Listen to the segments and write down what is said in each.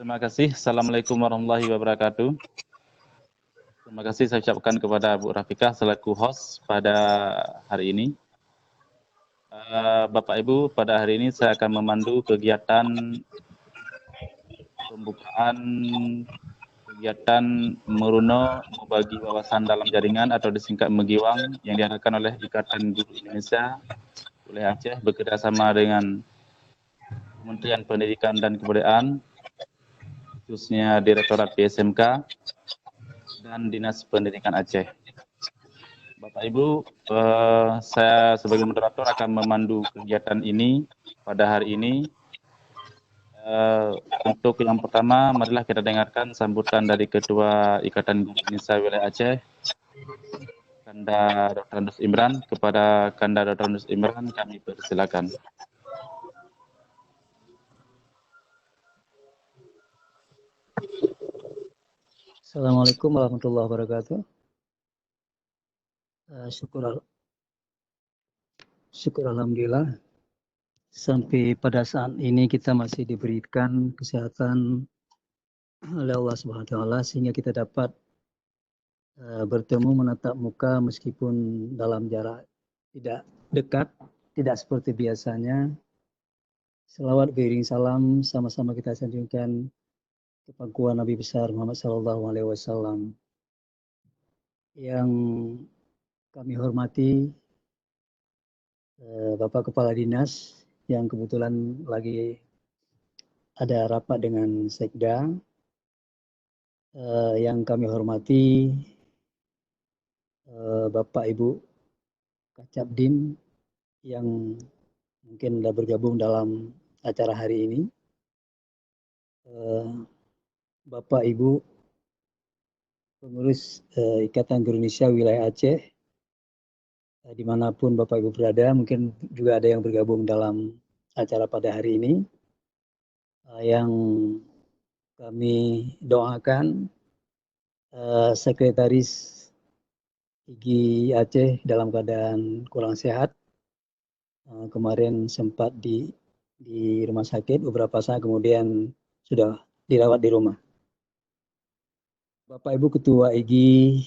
Terima kasih. Assalamualaikum warahmatullahi wabarakatuh. Terima kasih saya ucapkan kepada Bu Rafiqah selaku host pada hari ini. Bapak Ibu, pada hari ini saya akan memandu kegiatan pembukaan kegiatan Meruno Membagi Wawasan dalam Jaringan atau disingkat Megiwang yang diadakan oleh Ikatan Guru Indonesia wilayah Aceh bekerjasama dengan Kementerian Pendidikan dan Kebudayaan, khususnya Direktorat PSMK dan Dinas Pendidikan Aceh. Bapak Ibu, saya sebagai moderator akan memandu kegiatan ini pada hari ini. Untuk yang pertama, marilah kita dengarkan sambutan dari Ketua Ikatan Guru Indonesia Wilayah Aceh, Kanda Dr. Andus Imran. Kepada Kanda Dr. Andus Imran, kami persilakan. Assalamualaikum warahmatullahi wabarakatuh. Syukur alhamdulillah sampai pada saat ini kita masih diberikan kesehatan oleh Allah Subhanahu wa taala sehingga kita dapat bertemu menatap muka meskipun dalam jarak tidak dekat, tidak seperti biasanya. Selawat beriring salam sama-sama kita sanjungkan ke pangkuan Nabi besar Muhammad sallallahu alaihi wasallam. Yang kami hormati Bapak Kepala Dinas yang kebetulan lagi ada rapat dengan Sekda, yang kami hormati Bapak Ibu Kacabdin yang mungkin sudah bergabung dalam acara hari ini, Bapak Ibu pengurus Ikatan Guru Indonesia Wilayah Aceh, dimanapun Bapak Ibu berada, mungkin juga ada yang bergabung dalam acara pada hari ini, yang kami doakan Sekretaris IGI Aceh dalam keadaan kurang sehat. Kemarin sempat di rumah sakit beberapa saat, kemudian sudah dirawat di rumah. Bapak Ibu Ketua IGI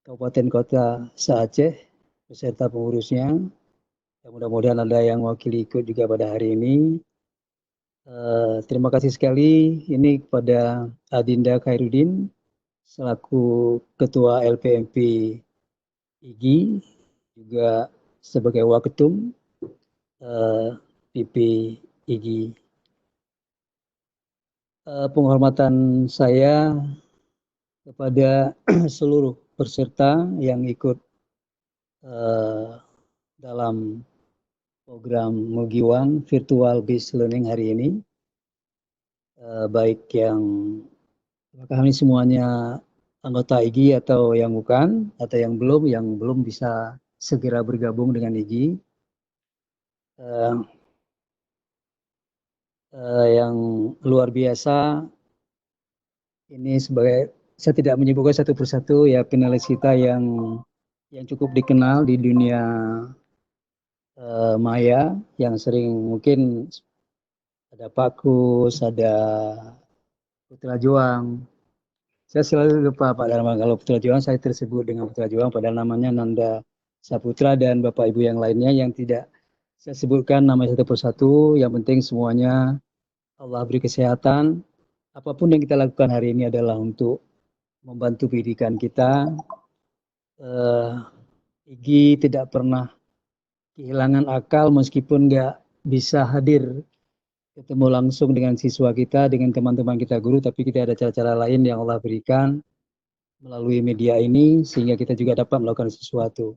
Kabupaten Kota se-Aceh beserta pengurusnya, mudah-mudahan ada yang mewakili ikut juga pada hari ini. Terima kasih sekali ini kepada Adinda Khairuddin selaku Ketua LPMP IGI, juga sebagai Waketum PP IGI. Penghormatan saya kepada seluruh peserta yang ikut dalam program Megiwang Virtual Based Learning hari ini, baik yang kami semuanya anggota IGI atau yang bukan, atau yang belum bisa segera bergabung dengan IGI. Yang luar biasa ini sebagai, saya tidak menyebutkan satu persatu ya finalis kita yang cukup dikenal di dunia maya, yang sering mungkin ada Pakus, ada Putra Juang. Saya selalu lupa Pak Dharma, kalau Putra Juang saya tersebut dengan Putra Juang padahal namanya Nanda Saputra, dan Bapak Ibu yang lainnya yang tidak saya sebutkan nama satu persatu. Yang penting semuanya Allah beri kesehatan. Apapun yang kita lakukan hari ini adalah untuk membantu pendidikan kita. IGI tidak pernah kehilangan akal meskipun nggak bisa hadir ketemu langsung dengan siswa kita, dengan teman-teman kita guru, tapi kita ada cara-cara lain yang Allah berikan melalui media ini sehingga kita juga dapat melakukan sesuatu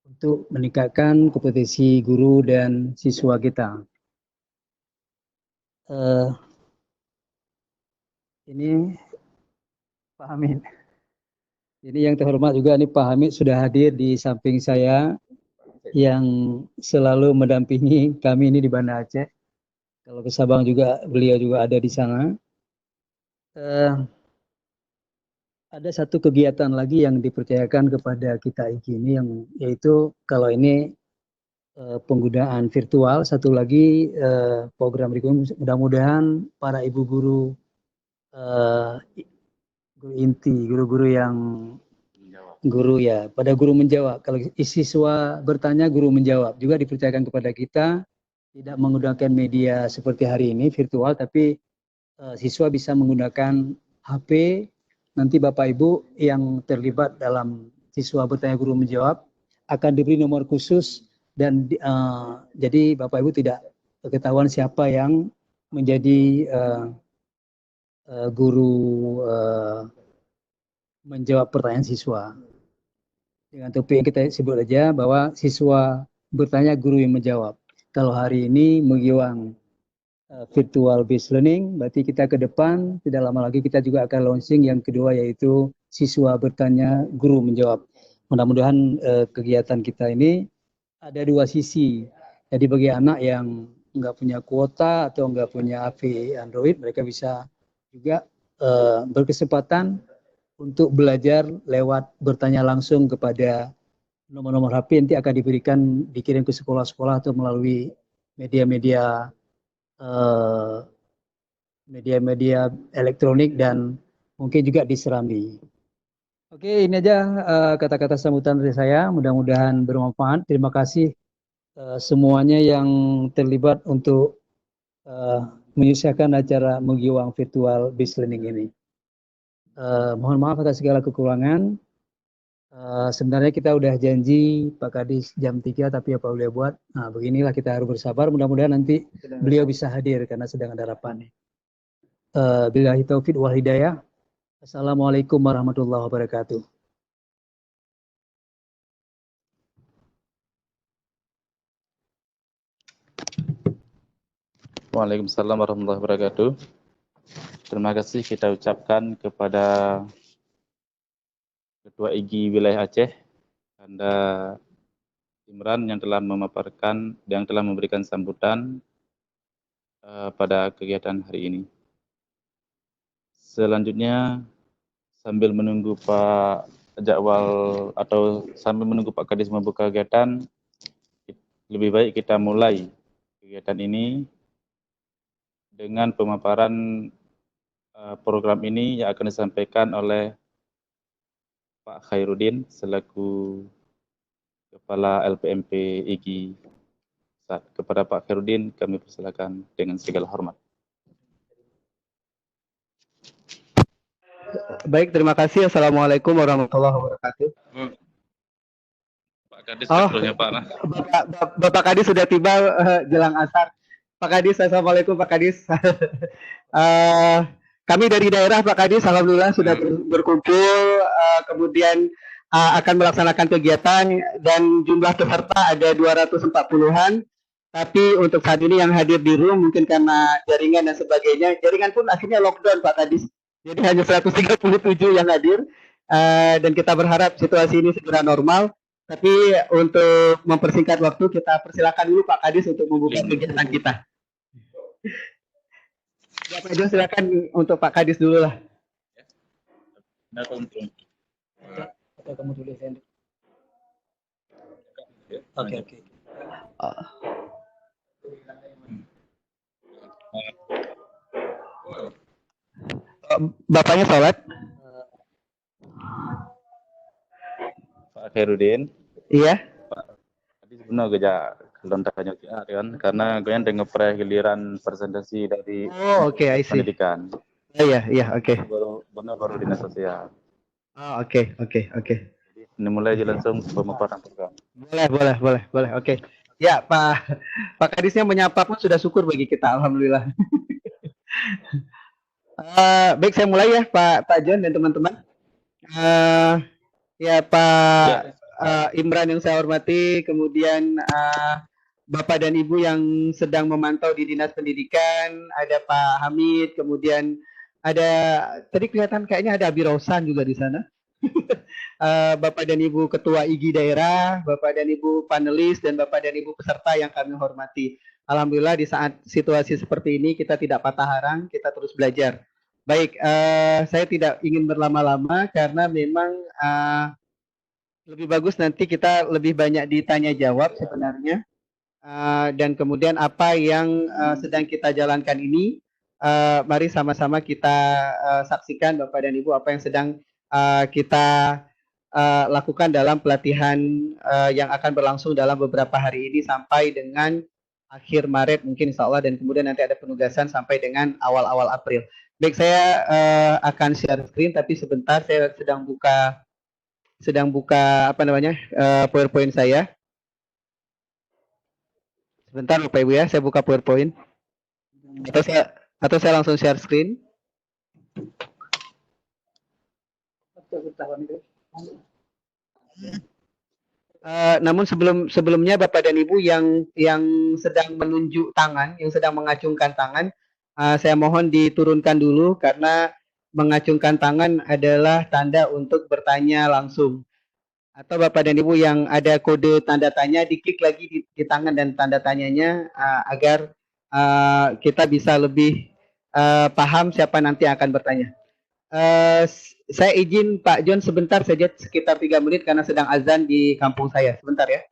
untuk meningkatkan kompetensi guru dan siswa kita. Ini Pak Hamid. Ini yang terhormat juga, ini Pak Hamid sudah hadir di samping saya yang selalu mendampingi kami ini di Banda Aceh. Kalau ke Sabang juga beliau juga ada di sana. Ada satu kegiatan lagi yang dipercayakan kepada kita ini, yang yaitu kalau ini penggunaan virtual, satu lagi program kurikulum. Mudah-mudahan para ibu guru, guru inti, guru-guru yang guru ya, pada guru menjawab. Kalau siswa bertanya, guru menjawab. Juga dipercayakan kepada kita, tidak menggunakan media seperti hari ini virtual, tapi siswa bisa menggunakan HP. Nanti Bapak Ibu yang terlibat dalam siswa bertanya guru menjawab akan diberi nomor khusus dan jadi Bapak Ibu tidak ketahuan siapa yang menjadi guru menjawab pertanyaan siswa. Dengan topik yang kita sebut aja bahwa siswa bertanya, guru yang menjawab. Kalau hari ini Megiwang virtual based learning, berarti kita ke depan tidak lama lagi kita juga akan launching yang kedua, yaitu siswa bertanya, guru menjawab. Mudah-mudahan kegiatan kita ini ada dua sisi. Jadi bagi anak yang nggak punya kuota atau nggak punya HP Android, mereka bisa juga berkesempatan untuk belajar lewat bertanya langsung kepada nomor-nomor HP, nanti akan dikirim ke sekolah-sekolah atau melalui media-media elektronik dan mungkin juga di Serambi. Oke, ini aja kata-kata sambutan dari saya. Mudah-mudahan bermanfaat. Terima kasih semuanya yang terlibat untuk menyukseskan acara Megiwang virtual based learning ini. Mohon maaf atas segala kekurangan. Sebenarnya kita udah janji Pak Kadis jam 3, tapi apa boleh buat. Nah, beginilah, kita harus bersabar. Mudah-mudahan nanti beliau bisa hadir karena sedang ada rapat. Billahi taufiq wal hidayah. Assalamualaikum warahmatullahi wabarakatuh. Waalaikumsalam warahmatullahi wabarakatuh. Terima kasih kita ucapkan kepada Ketua IGI Wilayah Aceh, Anda Imran, yang telah memaparkan, yang telah memberikan sambutan pada kegiatan hari ini. Selanjutnya, sambil menunggu Pak jadwal atau sambil menunggu Pak Kadis membuka kegiatan, lebih baik kita mulai kegiatan ini dengan pemaparan program ini yang akan disampaikan oleh Pak Khairuddin selaku Kepala LPMP IGI. Kepada Pak Khairuddin kami persilakan dengan segala hormat. Baik, terima kasih. Assalamualaikum warahmatullahi wabarakatuh. Pak Kadis, Pak. Bapak Kadis sudah tiba jelang asar. Pak Kadis, assalamualaikum Pak Kadis. Kami dari daerah Pak Kadis, alhamdulillah sudah berkumpul, kemudian akan melaksanakan kegiatan dan jumlah peserta ada 240-an. Tapi untuk saat ini yang hadir di room mungkin karena jaringan dan sebagainya, jaringan pun akhirnya lockdown Pak Kadis. Jadi hanya 137 yang hadir, dan kita berharap situasi ini segera normal. Tapi untuk mempersingkat waktu, kita persilakan dulu Pak Kadis untuk membuka kegiatan kita. Ya, Pak Jo, silakan untuk Pak Kadis dulu lah. Kamu tulis ya. Oke. Bapaknya sholat? Pak Khairuddin. Iya. Pak Kadis benar kerja lontanya kan, karena gue yang dengar giliran presentasi dari pendidikan. Iya, oke. Baru dinas sosial. Oke. Ini mulai aja langsung pemaparan program. Boleh. Oke. Ya, Pak Kadisnya menyapa pun sudah syukur bagi kita, alhamdulillah. Baik, saya mulai ya Pak John dan teman-teman. Ya Pak Imran yang saya hormati, kemudian Bapak dan Ibu yang sedang memantau di Dinas Pendidikan, ada Pak Hamid, kemudian ada, tadi kelihatan kayaknya ada Abi Rosan juga di sana. Bapak dan Ibu Ketua IGI Daerah, Bapak dan Ibu panelis, dan Bapak dan Ibu peserta yang kami hormati. Alhamdulillah di saat situasi seperti ini kita tidak patah arang, kita terus belajar. Baik, saya tidak ingin berlama-lama karena memang lebih bagus nanti kita lebih banyak ditanya jawab sebenarnya. dan kemudian apa yang sedang kita jalankan ini, mari sama-sama kita saksikan Bapak dan Ibu apa yang sedang kita lakukan dalam pelatihan yang akan berlangsung dalam beberapa hari ini sampai dengan akhir Maret mungkin insya Allah, dan kemudian nanti ada penugasan sampai dengan awal-awal April. Baik, saya akan share screen, tapi sebentar saya sedang buka apa namanya PowerPoint saya. Sebentar Bapak Ibu ya, saya buka PowerPoint. Atau saya langsung share screen. Namun sebelumnya Bapak dan Ibu yang sedang menunjuk tangan, yang sedang mengacungkan tangan, saya mohon diturunkan dulu karena mengacungkan tangan adalah tanda untuk bertanya langsung. Atau Bapak dan Ibu yang ada kode tanda tanya, diklik lagi di tangan dan tanda tanyanya agar kita bisa lebih paham siapa nanti yang akan bertanya. Saya izin Pak John sebentar saja, sekitar 3 menit karena sedang azan di kampung saya. Sebentar ya.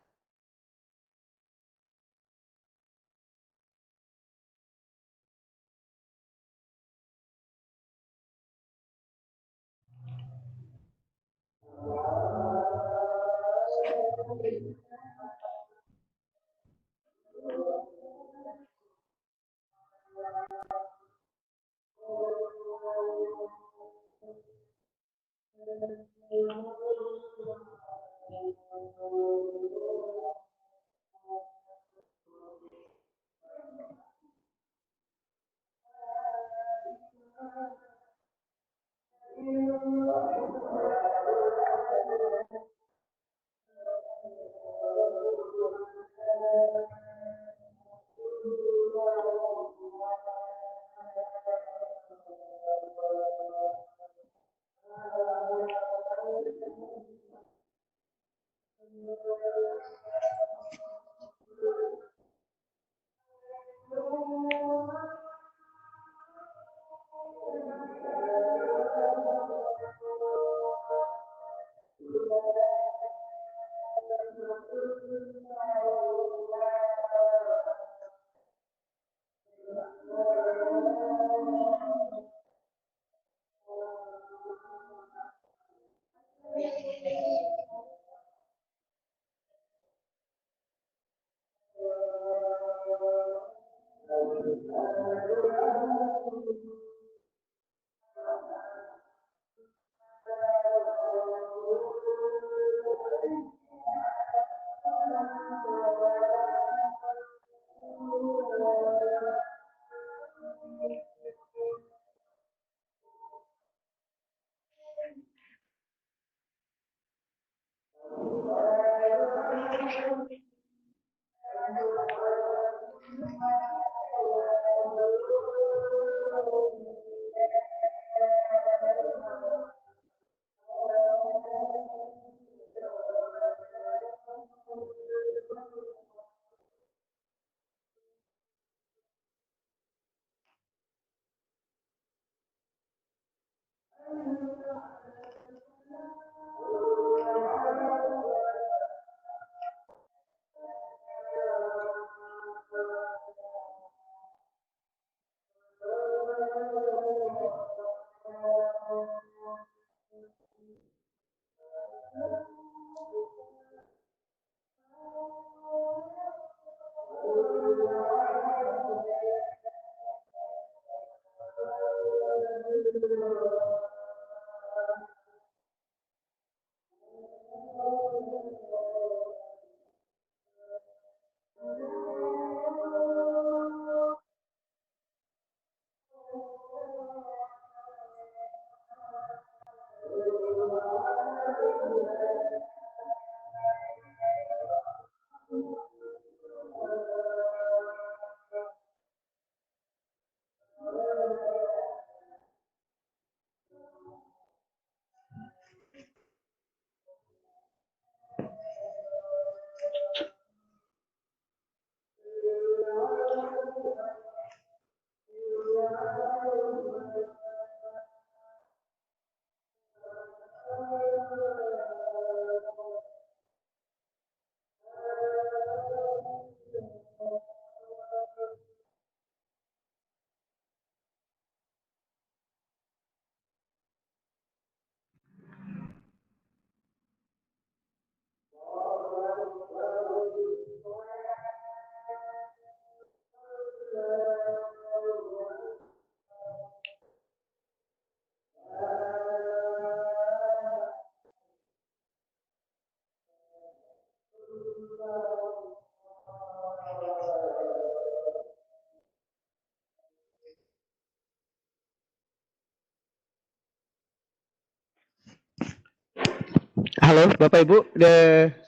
Halo, Bapak Ibu,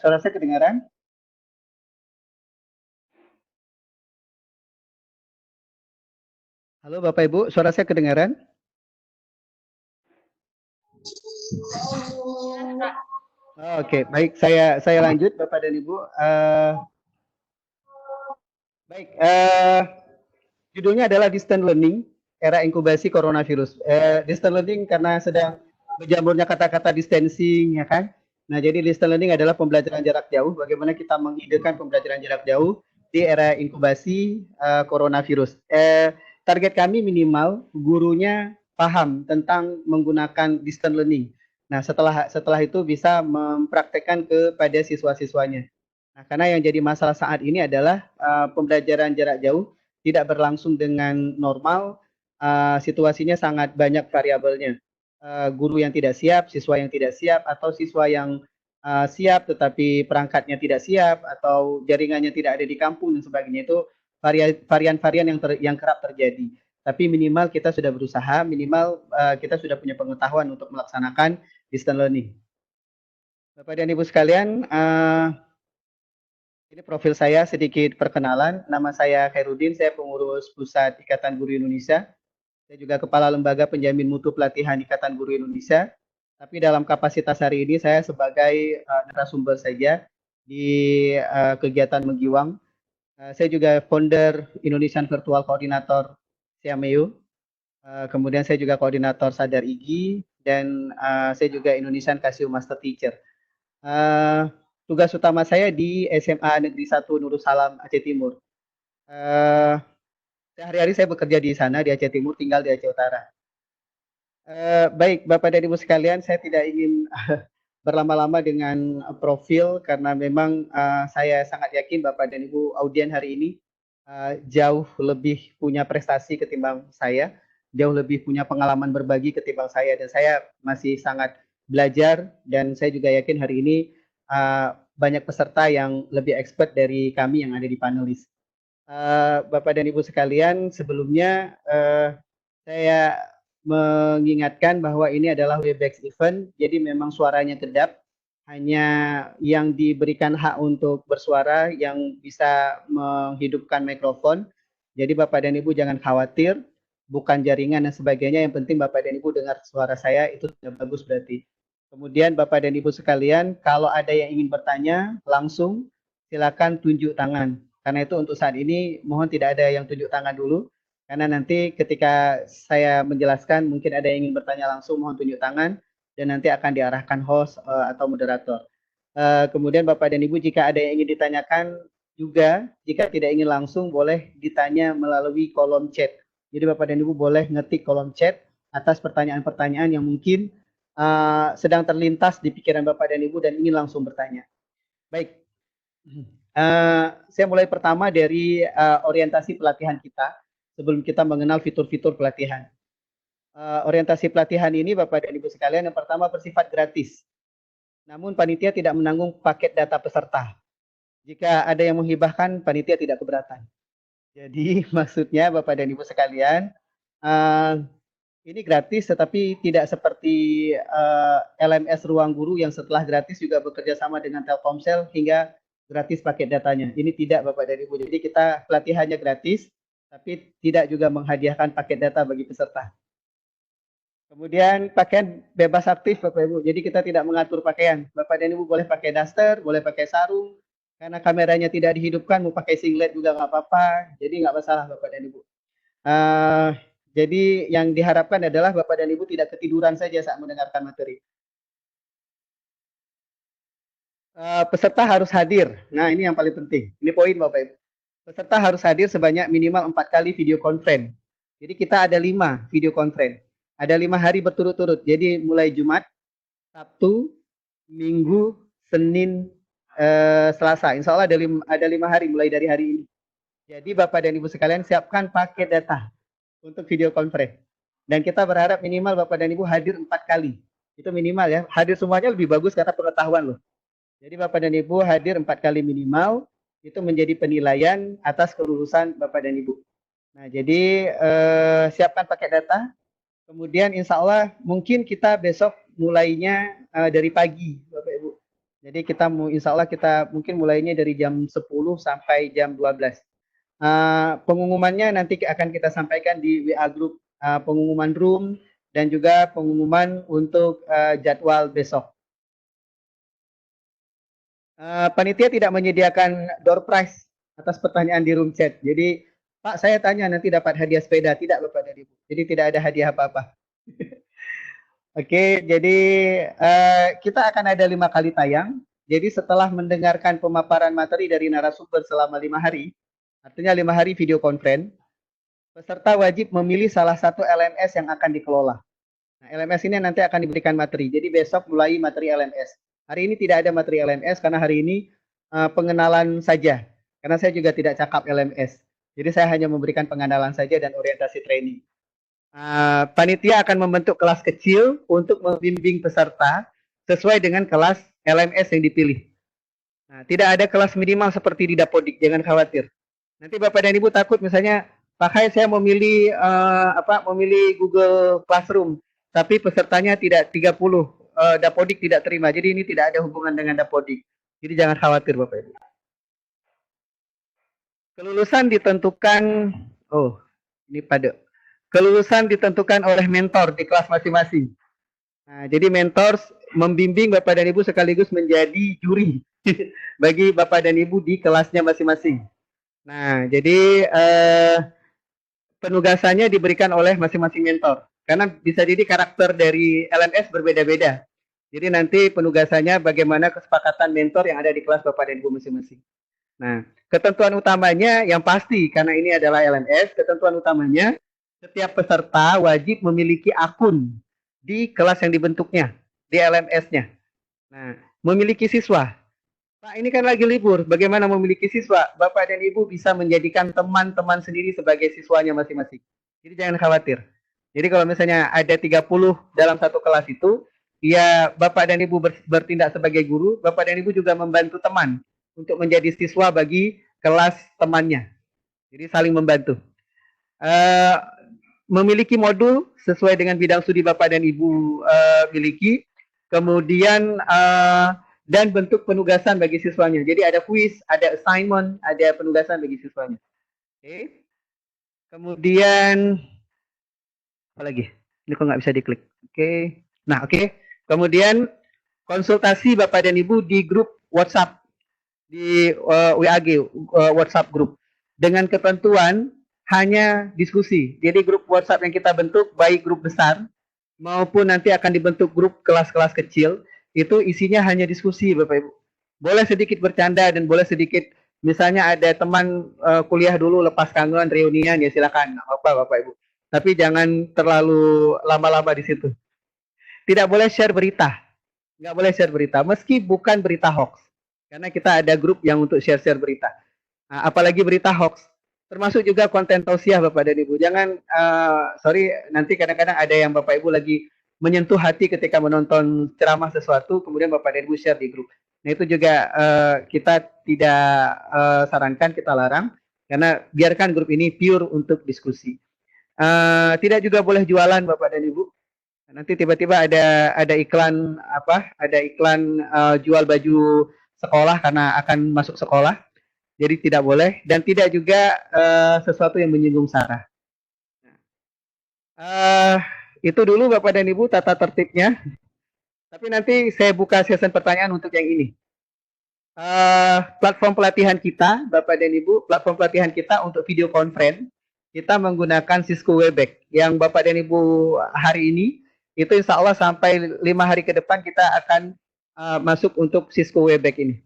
suara saya kedengaran? Halo, Bapak Ibu, suara saya kedengaran? Oke, baik. Saya lanjut, Bapak dan Ibu. Baik, judulnya adalah Distance Learning, Era Inkubasi Coronavirus. Distance Learning karena sedang berjamurnya kata-kata distancing, ya kan? Nah, jadi distance learning adalah pembelajaran jarak jauh. Bagaimana kita mengidekan pembelajaran jarak jauh di era inkubasi coronavirus. Target kami minimal gurunya paham tentang menggunakan distance learning. Nah, setelah itu bisa mempraktekkan kepada siswa-siswanya. Nah, karena yang jadi masalah saat ini adalah pembelajaran jarak jauh tidak berlangsung dengan normal, situasinya sangat banyak variabelnya. Guru yang tidak siap, siswa yang tidak siap, atau siswa yang siap tetapi perangkatnya tidak siap, atau jaringannya tidak ada di kampung dan sebagainya. Itu varian-varian yang kerap terjadi. Tapi minimal kita sudah berusaha, minimal kita sudah punya pengetahuan untuk melaksanakan distance learning. Bapak dan Ibu sekalian, ini profil saya sedikit perkenalan. Nama saya Khairuddin, saya pengurus Pusat Ikatan Guru Indonesia. Saya juga Kepala Lembaga Penjamin Mutu Pelatihan Ikatan Guru Indonesia. Tapi dalam kapasitas hari ini saya sebagai narasumber saja di kegiatan Menggiwang. Saya juga founder Indonesian Virtual Coordinator Siameo. Kemudian saya juga koordinator Sadar IGI dan saya juga Indonesian Casio Master Teacher. Tugas utama saya di SMA Negeri 1 Nurul Salam Aceh Timur. Sehari-hari saya bekerja di sana di Aceh Timur, tinggal di Aceh Utara. Baik, Bapak dan Ibu sekalian, saya tidak ingin berlama-lama dengan profil karena memang saya sangat yakin Bapak dan Ibu audien hari ini jauh lebih punya prestasi ketimbang saya, jauh lebih punya pengalaman berbagi ketimbang saya, dan saya masih sangat belajar, dan saya juga yakin hari ini banyak peserta yang lebih expert dari kami yang ada di panelis. Bapak dan Ibu sekalian, sebelumnya saya mengingatkan bahwa ini adalah Webex event, jadi memang suaranya kedap, hanya yang diberikan hak untuk bersuara yang bisa menghidupkan mikrofon. Jadi Bapak dan Ibu jangan khawatir, bukan jaringan dan sebagainya, yang penting Bapak dan Ibu dengar suara saya, itu sudah bagus berarti. Kemudian Bapak dan Ibu sekalian, kalau ada yang ingin bertanya langsung, silakan tunjuk tangan. Karena itu untuk saat ini mohon tidak ada yang tunjuk tangan dulu, karena nanti ketika saya menjelaskan mungkin ada yang ingin bertanya langsung, mohon tunjuk tangan dan nanti akan diarahkan host atau moderator. Kemudian Bapak dan Ibu, jika ada yang ingin ditanyakan juga, jika tidak ingin langsung boleh ditanya melalui kolom chat. Jadi Bapak dan Ibu boleh ngetik kolom chat atas pertanyaan-pertanyaan yang mungkin sedang terlintas di pikiran Bapak dan Ibu dan ingin langsung bertanya. Baik. Saya mulai pertama dari orientasi pelatihan kita sebelum kita mengenal fitur-fitur pelatihan. Orientasi pelatihan ini Bapak dan Ibu sekalian, yang pertama bersifat gratis. Namun panitia tidak menanggung paket data peserta. Jika ada yang menghibahkan, panitia tidak keberatan. Jadi maksudnya Bapak dan Ibu sekalian, ini gratis tetapi tidak seperti LMS Ruang Guru yang setelah gratis juga bekerja sama dengan Telkomsel hingga gratis paket datanya. Ini tidak Bapak dan Ibu. Jadi kita pelatihannya gratis, tapi tidak juga menghadiahkan paket data bagi peserta. Kemudian pakaian bebas aktif Bapak Ibu. Jadi kita tidak mengatur pakaian. Bapak dan Ibu boleh pakai daster, boleh pakai sarung. Karena kameranya tidak dihidupkan, mau pakai singlet juga nggak apa-apa. Jadi nggak masalah Bapak dan Ibu. Jadi yang diharapkan adalah Bapak dan Ibu tidak ketiduran saja saat mendengarkan materi. Peserta harus hadir. Nah, ini yang paling penting. Ini poin Bapak Ibu. Peserta harus hadir sebanyak minimal 4 kali video conference. Jadi kita ada 5 video conference. Ada 5 hari berturut-turut. Jadi mulai Jumat, Sabtu, Minggu, Senin, Selasa. Insya Allah ada 5 hari mulai dari hari ini. Jadi Bapak dan Ibu sekalian siapkan paket data untuk video conference. Dan kita berharap minimal Bapak dan Ibu hadir 4 kali. Itu minimal ya. Hadir semuanya lebih bagus karena pengetahuan loh. Jadi Bapak dan Ibu hadir 4 kali minimal, itu menjadi penilaian atas kelulusan Bapak dan Ibu. Nah, jadi siapkan paket data, kemudian insya Allah mungkin kita besok mulainya dari pagi, Bapak Ibu. Jadi kita insya Allah kita mungkin mulainya dari jam 10 sampai jam 12. Pengumumannya nanti akan kita sampaikan di WA group, pengumuman room dan juga pengumuman untuk jadwal besok. Panitia tidak menyediakan door prize atas pertanyaan di room chat. Jadi Pak, saya tanya nanti dapat hadiah sepeda, tidak Bapak dan Ibu. Jadi tidak ada hadiah apa-apa. Oke, jadi kita akan ada 5 kali tayang. Jadi setelah mendengarkan pemaparan materi dari narasumber selama 5 hari, artinya 5 hari video conference, peserta wajib memilih salah satu LMS yang akan dikelola. Nah, LMS ini nanti akan diberikan materi. Jadi besok mulai materi LMS. Hari ini tidak ada materi LMS karena hari ini pengenalan saja. Karena saya juga tidak cakap LMS. Jadi saya hanya memberikan pengenalan saja dan orientasi training. Panitia akan membentuk kelas kecil untuk membimbing peserta sesuai dengan kelas LMS yang dipilih. Nah, tidak ada kelas minimal seperti di Dapodik, jangan khawatir. Nanti Bapak dan Ibu takut misalnya, Pak Hai saya memilih memilih Google Classroom, tapi pesertanya tidak 30, Dapodik tidak terima. Jadi ini tidak ada hubungan dengan Dapodik. Jadi jangan khawatir Bapak Ibu. Kelulusan ditentukan, ini pada. Kelulusan ditentukan oleh mentor di kelas masing-masing. Nah, jadi mentor membimbing Bapak dan Ibu sekaligus menjadi juri bagi Bapak dan Ibu di kelasnya masing-masing. Nah, jadi penugasannya diberikan oleh masing-masing mentor. Karena bisa jadi karakter dari LMS berbeda-beda. Jadi nanti penugasannya bagaimana kesepakatan mentor yang ada di kelas Bapak dan Ibu masing-masing. Nah, ketentuan utamanya yang pasti, karena ini adalah LMS, ketentuan utamanya setiap peserta wajib memiliki akun di kelas yang dibentuknya, di LMS-nya. Nah, memiliki siswa. Pak, ini kan lagi libur, bagaimana memiliki siswa? Bapak dan Ibu bisa menjadikan teman-teman sendiri sebagai siswanya masing-masing. Jadi jangan khawatir. Jadi kalau misalnya ada 30 dalam satu kelas itu, ya Bapak dan Ibu bertindak sebagai guru, Bapak dan Ibu juga membantu teman untuk menjadi siswa bagi kelas temannya. Jadi saling membantu. Memiliki modul sesuai dengan bidang studi Bapak dan Ibu miliki, kemudian dan bentuk penugasan bagi siswanya. Jadi ada kuis, ada assignment, ada penugasan bagi siswanya. Oke. Kemudian apa lagi? Ini kok nggak bisa diklik. Oke. Nah, oke. Kemudian konsultasi Bapak dan Ibu di grup WhatsApp, di WAG, WhatsApp grup, dengan ketentuan hanya diskusi. Jadi grup WhatsApp yang kita bentuk, baik grup besar maupun nanti akan dibentuk grup kelas-kelas kecil, itu isinya hanya diskusi Bapak Ibu. Boleh sedikit bercanda dan boleh sedikit, misalnya ada teman kuliah dulu lepas kangen, reunian, ya silakan, apa Bapak Ibu. Tapi jangan terlalu lama-lama di situ. Tidak boleh share berita. Nggak boleh share berita, meski bukan berita hoax. Karena kita ada grup yang untuk share-share berita. Nah, apalagi berita hoax. Termasuk juga konten tausiah Bapak dan Ibu. Jangan, sorry, nanti kadang-kadang ada yang Bapak Ibu lagi menyentuh hati ketika menonton ceramah sesuatu, kemudian Bapak dan Ibu share di grup. Nah itu juga kita tidak sarankan, kita larang, karena biarkan grup ini pure untuk diskusi. Tidak juga boleh jualan Bapak dan Ibu. Nanti tiba-tiba ada iklan ada iklan jual baju sekolah karena akan masuk sekolah. Jadi tidak boleh, dan tidak juga sesuatu yang menyinggung sara. Itu dulu Bapak dan Ibu tata tertibnya. Tapi nanti saya buka sesi pertanyaan untuk yang ini. Platform pelatihan kita, Bapak dan Ibu, platform pelatihan kita untuk video conference, kita menggunakan Cisco Webex. Yang Bapak dan Ibu hari ini, itu insya Allah sampai 5 hari ke depan kita akan masuk untuk Cisco Webex ini.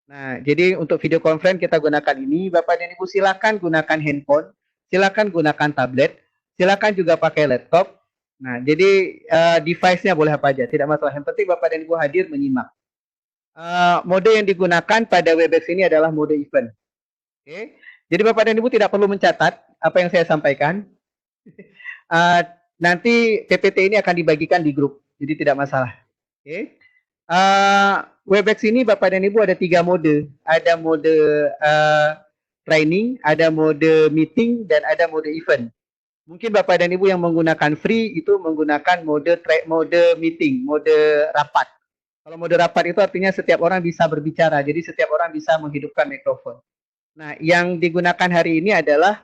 Nah, jadi untuk video conference kita gunakan ini. Bapak dan Ibu silakan gunakan handphone, silakan gunakan tablet, silakan juga pakai laptop. Nah, jadi device-nya boleh apa aja, tidak masalah. Yang penting Bapak dan Ibu hadir menyimak. Mode yang digunakan pada Webex ini adalah mode event. Oke. Jadi Bapak dan Ibu tidak perlu mencatat apa yang saya sampaikan. Nanti PPT ini akan dibagikan di grup, jadi tidak masalah. Oke. Webex ini Bapak dan Ibu ada 3 mode. Ada mode training, ada mode meeting, dan ada mode event. Mungkin Bapak dan Ibu yang menggunakan free itu menggunakan mode meeting, mode rapat. Kalau mode rapat itu artinya setiap orang bisa berbicara, jadi setiap orang bisa menghidupkan mikrofon. Nah, yang digunakan hari ini adalah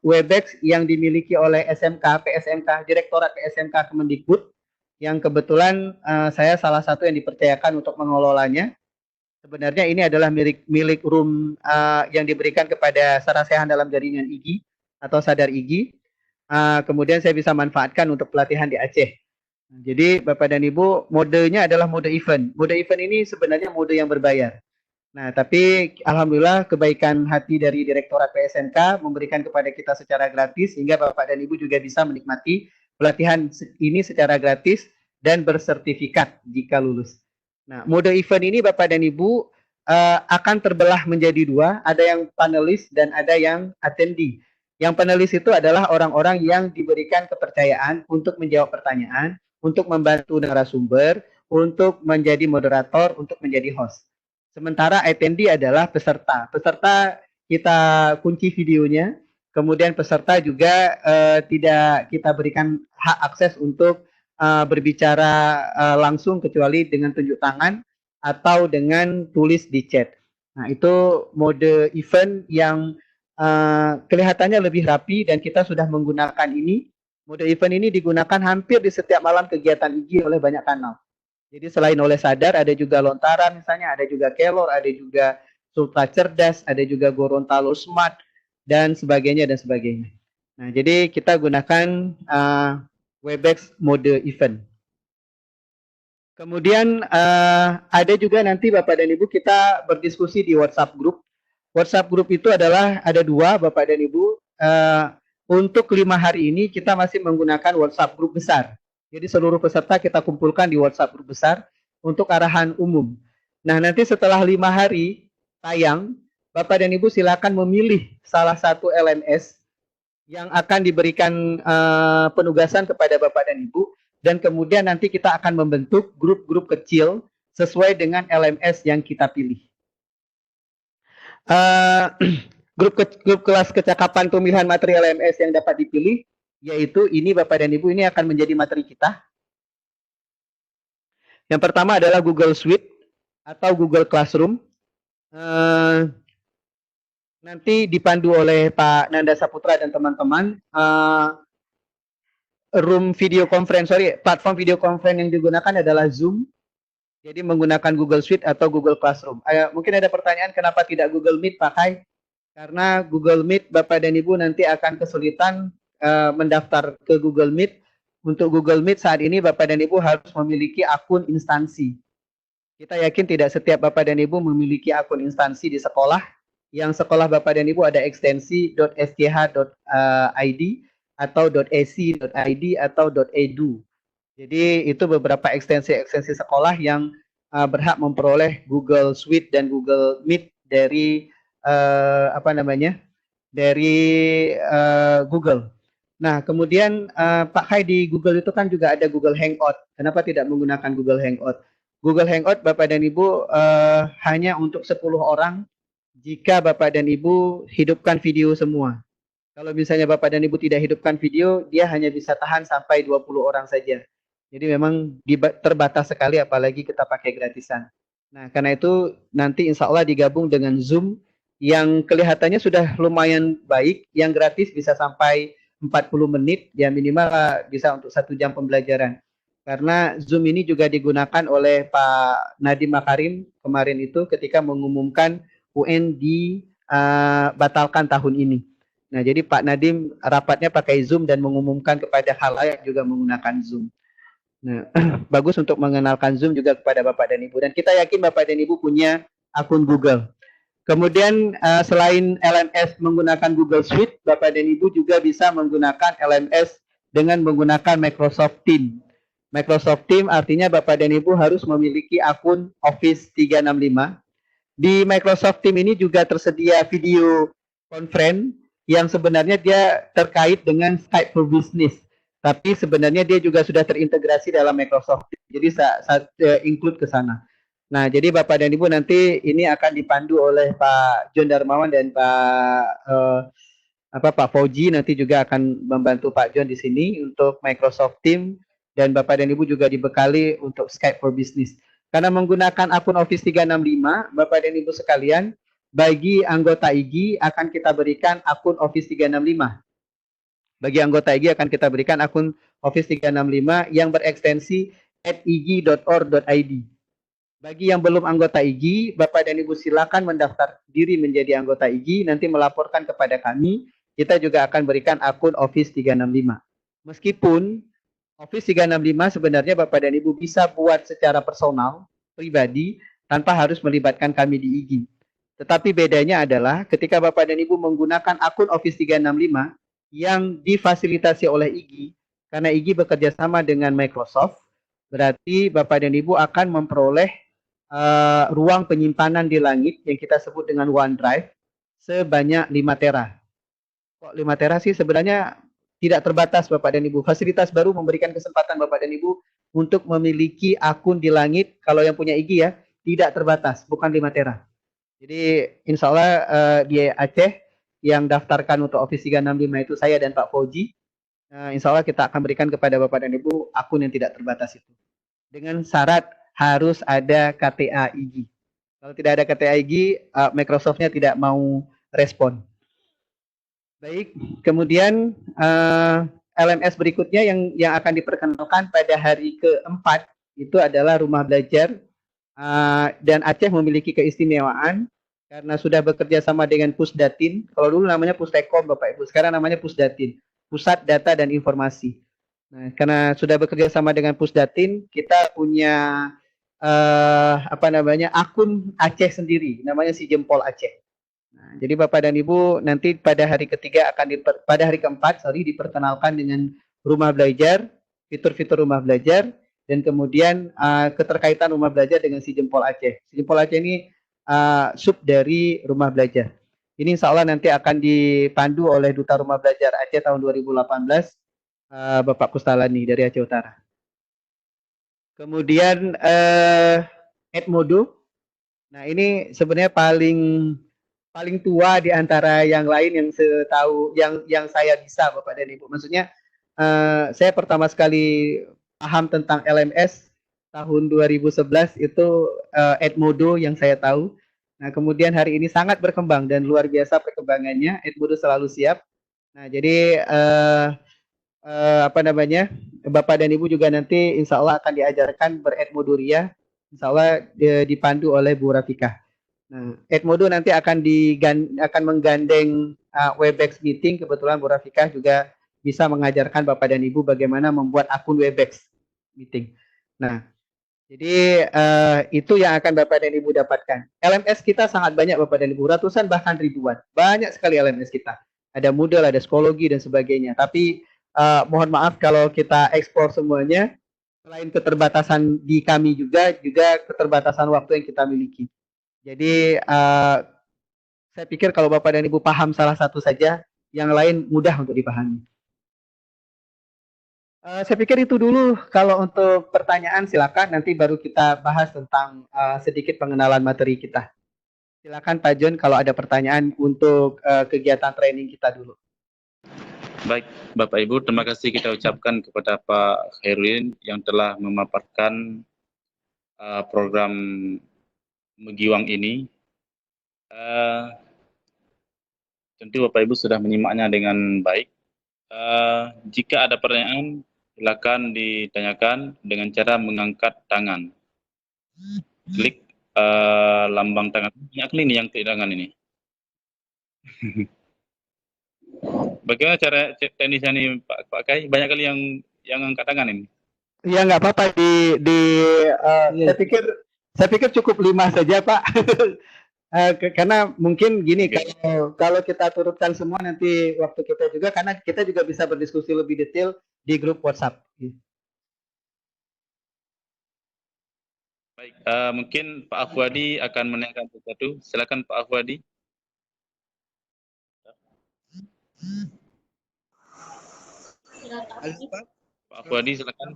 Webex yang dimiliki oleh SMK, PSMK, Direktorat PSMK Kemendikbud, yang kebetulan saya salah satu yang dipercayakan untuk mengelolanya. Sebenarnya ini adalah milik room yang diberikan kepada sarasehan dalam jaringan IGI atau sadar IGI. Kemudian saya bisa manfaatkan untuk pelatihan di Aceh. Jadi Bapak dan Ibu, modenya adalah mode event. Mode event ini sebenarnya mode yang berbayar. Nah, tapi alhamdulillah kebaikan hati dari Direktorat PSMK memberikan kepada kita secara gratis sehingga Bapak dan Ibu juga bisa menikmati pelatihan ini secara gratis dan bersertifikat jika lulus. Nah, mode event ini Bapak dan Ibu akan terbelah menjadi dua, ada yang panelis dan ada yang attendee. Yang panelis itu adalah orang-orang yang diberikan kepercayaan untuk menjawab pertanyaan, untuk membantu narasumber, untuk menjadi moderator, untuk menjadi host. Sementara attendee adalah peserta. Peserta kita kunci videonya, kemudian peserta juga tidak kita berikan hak akses untuk berbicara langsung kecuali dengan tunjuk tangan atau dengan tulis di chat. Nah, itu mode event yang kelihatannya lebih rapi dan kita sudah menggunakan ini. Mode event ini digunakan hampir di setiap malam kegiatan IGI oleh banyak kanal. Jadi selain oleh Sadar, ada juga Lontaran misalnya, ada juga Kelor, ada juga Sultra Cerdas, ada juga Gorontalo Smart, dan sebagainya dan sebagainya. Nah, jadi kita gunakan Webex mode event. Kemudian ada juga nanti Bapak dan Ibu kita berdiskusi di WhatsApp group. WhatsApp group itu adalah ada dua Bapak dan Ibu. Untuk 5 hari ini kita masih menggunakan WhatsApp group besar. Jadi seluruh peserta kita kumpulkan di WhatsApp group besar untuk arahan umum. Nah, nanti setelah 5 hari tayang, Bapak dan Ibu silakan memilih salah satu LMS yang akan diberikan penugasan kepada Bapak dan Ibu, dan kemudian nanti kita akan membentuk grup-grup kecil sesuai dengan LMS yang kita pilih. Grup kelas kecakapan pemilihan materi LMS yang dapat dipilih, yaitu ini Bapak dan Ibu, ini akan menjadi materi kita. Yang pertama adalah Google Suite atau Google Classroom. Nanti dipandu oleh Pak Nanda Saputra dan teman-teman. Platform video conference yang digunakan adalah Zoom. Jadi menggunakan Google Suite atau Google Classroom. Mungkin ada pertanyaan kenapa tidak Google Meet, Pak Kai? Karena Google Meet, Bapak dan Ibu nanti akan kesulitan mendaftar ke Google Meet. Untuk Google Meet saat ini Bapak dan Ibu harus memiliki akun instansi. Kita yakin tidak setiap Bapak dan Ibu memiliki akun instansi di sekolah. Yang sekolah Bapak dan Ibu ada ekstensi .sch.id atau .ac.id atau .edu. Jadi itu beberapa ekstensi sekolah yang berhak memperoleh Google Suite dan Google Meet dari dari Google. Nah, kemudian Pak Kai di Google itu kan juga ada Google Hangout. Kenapa tidak menggunakan Google Hangout? Google Hangout Bapak dan Ibu hanya untuk 10 orang jika Bapak dan Ibu hidupkan video semua. Kalau misalnya Bapak dan Ibu tidak hidupkan video, dia hanya bisa tahan sampai 20 orang saja. Jadi memang terbatas sekali apalagi kita pakai gratisan. Nah, karena itu nanti insya Allah digabung dengan Zoom yang kelihatannya sudah lumayan baik, yang gratis bisa sampai 40 menit, ya minimal bisa untuk 1 jam pembelajaran. Karena Zoom ini juga digunakan oleh Pak Nadiem Makarim kemarin itu ketika mengumumkan UN dibatalkan tahun ini. Nah, jadi Pak Nadiem rapatnya pakai Zoom dan mengumumkan kepada khalayak juga menggunakan Zoom. Nah, bagus untuk mengenalkan Zoom juga kepada Bapak dan Ibu. Dan kita yakin Bapak dan Ibu punya akun Google. Kemudian selain LMS menggunakan Google Suite, Bapak dan Ibu juga bisa menggunakan LMS dengan menggunakan Microsoft Teams. Microsoft Teams artinya Bapak dan Ibu harus memiliki akun Office 365. Di Microsoft Teams ini juga tersedia video conference yang sebenarnya dia terkait dengan Skype for Business. Tapi sebenarnya dia juga sudah terintegrasi dalam Microsoft Teams. Jadi include ke sana. Nah, jadi Bapak dan Ibu nanti ini akan dipandu oleh Pak John Darmawan dan Pak Fauji, nanti juga akan membantu Pak John di sini untuk Microsoft Teams dan Bapak dan Ibu juga dibekali untuk Skype for Business. Karena menggunakan akun Office 365, Bapak dan Ibu sekalian, bagi anggota IGI akan kita berikan akun Office 365. Bagi anggota IGI akan kita berikan akun Office 365 yang berekstensi @igi.or.id. Bagi yang belum anggota IGI, Bapak dan Ibu silakan mendaftar diri menjadi anggota IGI, nanti melaporkan kepada kami, kita juga akan berikan akun Office 365. Meskipun Office 365 sebenarnya Bapak dan Ibu bisa buat secara personal, pribadi, tanpa harus melibatkan kami di IGI. Tetapi bedanya adalah ketika Bapak dan Ibu menggunakan akun Office 365 yang difasilitasi oleh IGI, karena IGI bekerja sama dengan Microsoft, berarti Bapak dan Ibu akan memperoleh ruang penyimpanan di langit yang kita sebut dengan OneDrive sebanyak 5 tera. Kok 5 tera sih? Sebenarnya tidak terbatas Bapak dan Ibu. Fasilitas baru memberikan kesempatan Bapak dan Ibu untuk memiliki akun di langit. Kalau yang punya IGI ya, tidak terbatas, bukan 5 tera. Jadi insya Allah di Aceh yang daftarkan untuk Office 365 itu saya dan Pak Fauji. Insya Allah kita akan berikan kepada Bapak dan Ibu akun yang tidak terbatas itu. Dengan syarat harus ada KTA IGI. Kalau tidak ada KTA IGI, Microsoft-nya tidak mau respon. Baik, kemudian LMS berikutnya yang akan diperkenalkan pada hari keempat itu adalah rumah belajar, dan Aceh memiliki keistimewaan karena sudah bekerja sama dengan Pusdatin. Kalau dulu namanya Pustekom Bapak Ibu, sekarang namanya Pusdatin, Pusat Data dan Informasi. Nah, karena sudah bekerja sama dengan Pusdatin, kita punya akun Aceh sendiri, namanya Si Jempol Aceh. Nah, jadi Bapak dan Ibu nanti pada hari ketiga pada hari keempat diperkenalkan dengan rumah belajar, fitur-fitur rumah belajar, dan kemudian keterkaitan rumah belajar dengan Si Jempol Aceh. Si Jempol Aceh ini sub dari rumah belajar. Ini insya Allah nanti akan dipandu oleh Duta Rumah Belajar Aceh tahun 2018, Bapak Kustalani dari Aceh Utara. Kemudian Edmodo. Nah, ini sebenarnya paling tua di antara yang lain yang setahu yang saya bisa Bapak dan Ibu. Maksudnya saya pertama sekali paham tentang LMS tahun 2011 itu Edmodo yang saya tahu. Nah, kemudian hari ini sangat berkembang dan luar biasa perkembangannya. Edmodo selalu siap. Nah, jadi Bapak dan Ibu juga nanti insya Allah akan diajarkan beredmodoria, insya Allah dipandu oleh Bu Rafikah. Nah, Edmodo nanti akan menggandeng Webex meeting. Kebetulan Bu Rafikah juga bisa mengajarkan Bapak dan Ibu bagaimana membuat akun Webex meeting. Nah, jadi itu yang akan Bapak dan Ibu dapatkan. LMS kita sangat banyak Bapak dan Ibu, ratusan bahkan ribuan. Banyak sekali LMS kita. Ada Moodle, ada Psikologi dan sebagainya. Tapi mohon maaf kalau kita ekspor semuanya, selain keterbatasan di kami juga keterbatasan waktu yang kita miliki. Jadi saya pikir kalau Bapak dan Ibu paham salah satu saja, yang lain mudah untuk dipahami. Saya pikir itu dulu. Kalau untuk pertanyaan silakan, nanti baru kita bahas tentang sedikit pengenalan materi kita. Silakan Pak John kalau ada pertanyaan untuk kegiatan training kita dulu. Baik, Bapak Ibu, terima kasih kita ucapkan kepada Pak Khairudin yang telah memaparkan program Megiwang ini. Tentu Bapak Ibu sudah menyimaknya dengan baik. Jika ada pertanyaan, silakan ditanyakan dengan cara mengangkat tangan. Klik lambang tangan. Banyak kali ini yang klik tangan ini. Bagaimana cara teknisnya nih Pak Kai? Banyak kali yang angkat tangan ini. Iya nggak apa-apa saya pikir cukup 5 saja Pak. Karena mungkin gini, kalau kita turutkan semua nanti waktu kita juga, karena kita juga bisa berdiskusi lebih detail di grup WhatsApp. Baik, mungkin Pak Afwadi akan menanyakan sesuatu. Silakan Pak Afwadi. Pak Afwadi silakan.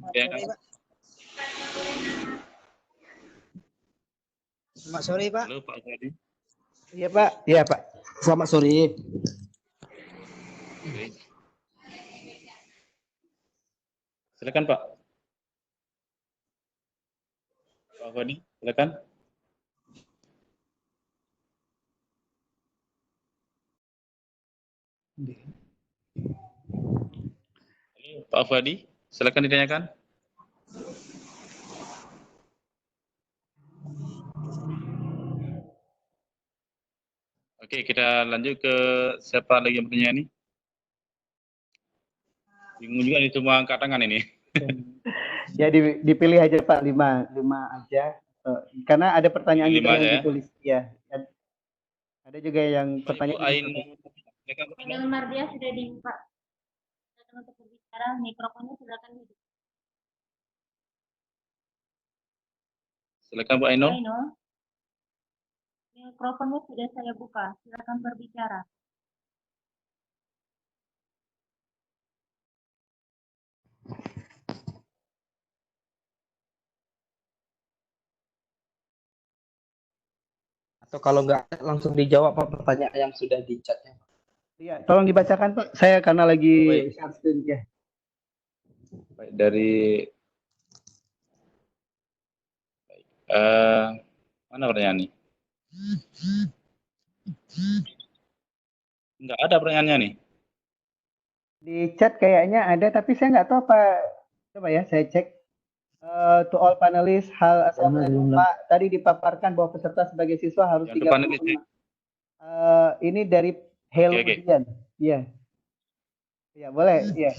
Selamat sore Pak. Halo Pak Afwadi. Iya Pak. Iya Pak. Selamat sore. Oke. Silakan Pak. Afwadi, silakan. Pak Afwadi, silakan ditanyakan. Oke, kita lanjut ke siapa lagi yang bertanya nih? Bingung juga nih semua angkat tangan ini. Ya dipilih aja Pak, lima aja. Karena ada pertanyaan juga yang ditulis. Ya, ada juga yang pertanyaan. Panel Mardia sudah dibuka. Untuk berbicara, mikrofonnya silakan hidup. Silakan Bu Ainul. Mikrofonnya sudah saya buka. Silakan berbicara. Atau kalau nggak langsung dijawab Pak pertanyaan yang sudah di chatnya. Iya, tolong dibacakan Pak. Saya karena lagi share screen ya. Baik, dari mana pertanyaan nih? Enggak ada pertanyaannya nih. Di chat kayaknya ada, tapi saya nggak tahu apa. Coba ya, saya cek. To all panelists, assalamualaikum Pak. Tadi dipaparkan bahwa peserta sebagai siswa harus 35. Ini dari Hello Dian. Iya. Ya boleh. Iya.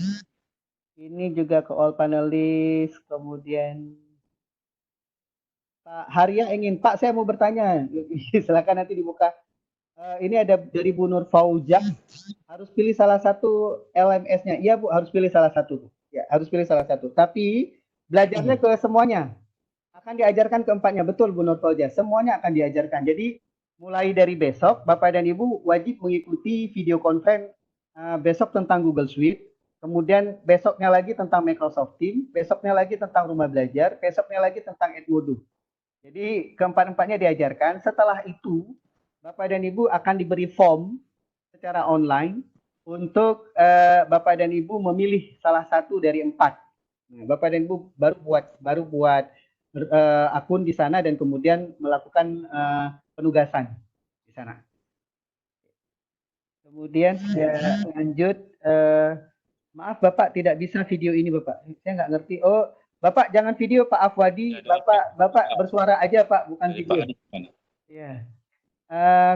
Ini juga ke all panelists. Kemudian Pak Haria ingin, Pak saya mau bertanya. Silakan nanti dibuka. Ini ada dari Bu Nur Fauzah. Harus pilih salah satu LMS-nya. Iya Bu, harus pilih salah satu. Ya, harus pilih salah satu. Tapi belajarnya ke semuanya. Akan diajarkan keempatnya. Betul Bu Nur Fauzah. Semuanya akan diajarkan. Jadi mulai dari besok, Bapak dan Ibu wajib mengikuti video conference besok tentang Google Suite. Kemudian besoknya lagi tentang Microsoft Teams. Besoknya lagi tentang rumah belajar. Besoknya lagi tentang Edmodo. Jadi keempat-empatnya diajarkan. Setelah itu, Bapak dan Ibu akan diberi form secara online untuk Bapak dan Ibu memilih salah satu dari 4. Nah, Bapak dan Ibu baru buat akun di sana dan kemudian melakukan penugasan di sana. Kemudian lanjut, maaf Bapak tidak bisa video ini Bapak. Saya nggak ngerti. Oh, Bapak jangan video Pak Afwadi. Bapak bersuara aja Pak, bukan video. Ya.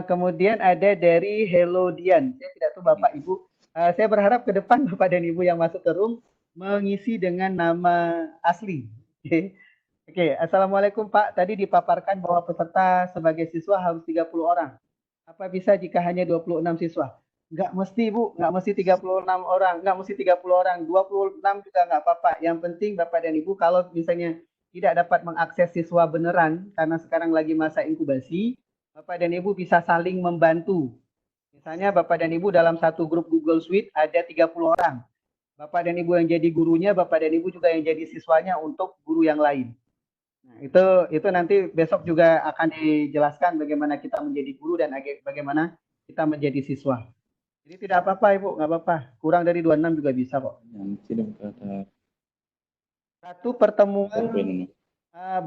Kemudian ada dari Hello Dian. Saya tidak tahu Bapak Ibu. Saya berharap ke depan Bapak dan Ibu yang masuk ke room mengisi dengan nama asli. Oke, Assalamualaikum Pak. Tadi dipaparkan bahwa peserta sebagai siswa harus 30 orang. Apa bisa jika hanya 26 siswa? Nggak mesti Bu, nggak mesti 36 orang, nggak mesti 30 orang, 26 juga nggak apa-apa. Yang penting Bapak dan Ibu kalau misalnya tidak dapat mengakses siswa beneran, karena sekarang lagi masa inkubasi, Bapak dan Ibu bisa saling membantu. Misalnya Bapak dan Ibu dalam satu grup Google Suite ada 30 orang. Bapak dan Ibu yang jadi gurunya, Bapak dan Ibu juga yang jadi siswanya untuk guru yang lain. Nah, itu nanti besok juga akan dijelaskan bagaimana kita menjadi guru dan bagaimana kita menjadi siswa. Jadi tidak apa-apa Ibu, nggak apa-apa. Kurang dari 26 juga bisa kok. Satu pertemuan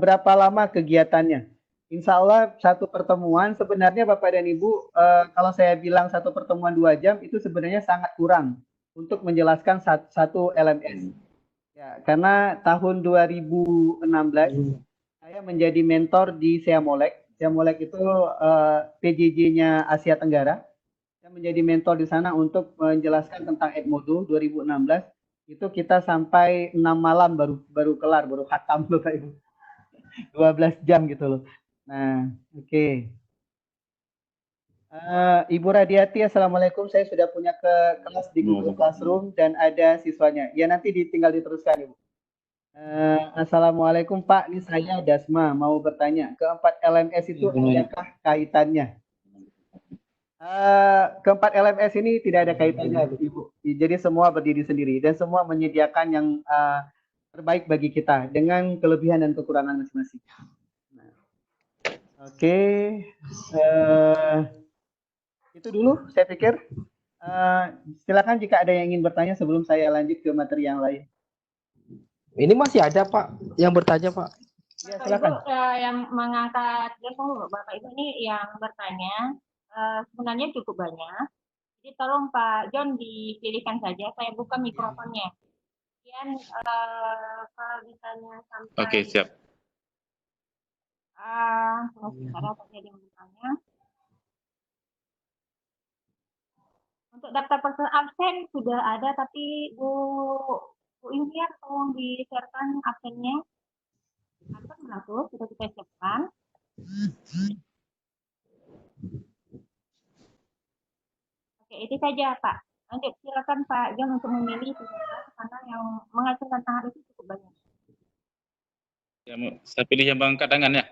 berapa lama kegiatannya? Insya Allah satu pertemuan sebenarnya Bapak dan Ibu, kalau saya bilang satu pertemuan 2 jam itu sebenarnya sangat kurang untuk menjelaskan satu LMS. Ya, karena tahun 2016 saya menjadi mentor di Seamolek. Seamolek itu PJJ-nya Asia Tenggara. Saya menjadi mentor di sana untuk menjelaskan tentang Edmodo 2016. Itu kita sampai 6 malam baru kelar, baru khatam Bapak Ibu. 12 jam gitu loh. Nah, oke. Ibu Radiati, Assalamualaikum. Saya sudah punya kelas di Google Classroom dan ada siswanya. Ya nanti tinggal diteruskan Ibu. Assalamualaikum Pak, ini saya Dasma mau bertanya. Keempat LMS itu adakah kaitannya? Keempat LMS ini tidak ada kaitannya Ibu. Jadi semua berdiri sendiri dan semua menyediakan yang terbaik bagi kita dengan kelebihan dan kekurangan masing-masing. Nah, oke. Itu dulu saya pikir. Silakan jika ada yang ingin bertanya sebelum saya lanjut ke materi yang lain. Ini masih ada Pak yang bertanya Pak. Ya, Bapak silakan. Ibu yang mengangkat telepon, Bapak Ibu ini yang bertanya sebenarnya cukup banyak. Jadi tolong Pak John dipilihkan saja, saya buka mikrofonnya. Kemudian kalau ditanya sampai Oke, siap. sebentar terjadi bertanya. Untuk daftar person absen sudah ada, tapi Bu Intiar tolong di-sharekan absennya. Absen mengatur, sudah kita siapkan. Oke, itu saja Pak. Lanjut, silakan Pak John untuk memilih peserta karena yang mengacungkan tangan itu cukup banyak. Ya, saya pilih yang mengangkat tangan ya.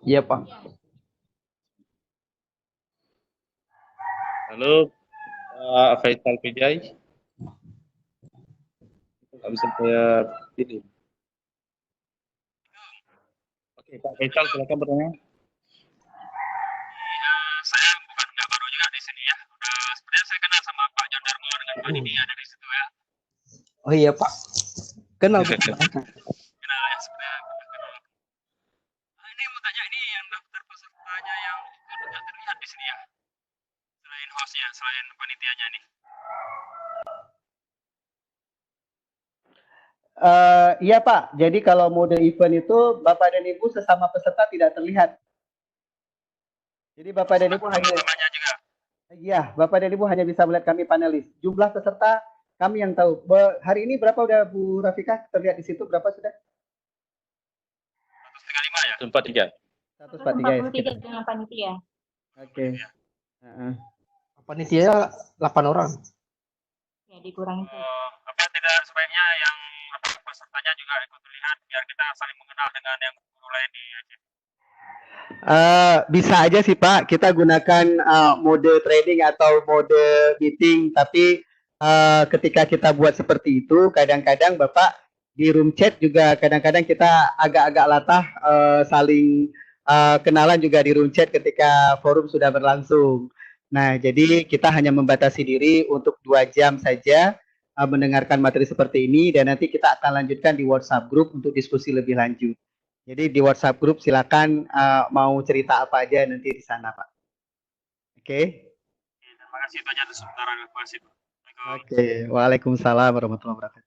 Iya, Pak. Lalu Pak Faisal Pijai. Nggak bisa saya pilih. Oke, Pak Faisal silakan bertanya. Saya bukan nggak baru juga di sini ya. Sebenarnya saya kenal sama Pak John Darmo dengan Pak Didi ada di situ ya. Oh iya, Pak. Kenal. Pak. Kenal ya sebenarnya. Ini mau tanya ini yang daftar pesertanya yang itu nggak terlihat di sini ya. Selain hostnya, selain panitianya nih. Iya Pak, jadi kalau mode event itu Bapak dan Ibu sesama peserta tidak terlihat. Jadi Bapak dan Ibu hanya juga. Iya, Bapak dan Ibu hanya bisa melihat kami panelis. Jumlah peserta kami yang tahu. Hari ini berapa udah Bu Rafika terlihat di situ? Berapa sudah? 135 ya. 143. 143 ya. 143 dengan panitia. Oke. Panitia 8 orang. Ya, dikurangi saja. Apa tidak sebaiknya yang pesertanya juga ikut terlihat biar kita saling mengenal dengan yang guru lain di Aceh. Bisa aja sih Pak, kita gunakan mode trading atau mode meeting, tapi ketika kita buat seperti itu, kadang-kadang Bapak di room chat juga kadang-kadang kita agak-agak latah saling kenalan juga di room chat ketika forum sudah berlangsung. Nah, jadi kita hanya membatasi diri untuk 2 jam saja mendengarkan materi seperti ini, dan nanti kita akan lanjutkan di WhatsApp group untuk diskusi lebih lanjut. Jadi di WhatsApp group silakan mau cerita apa aja nanti di sana Pak. Oke. Terima kasih banyak atas sementara. Terima kasih. Oke. Waalaikumsalam warahmatullahi wabarakatuh.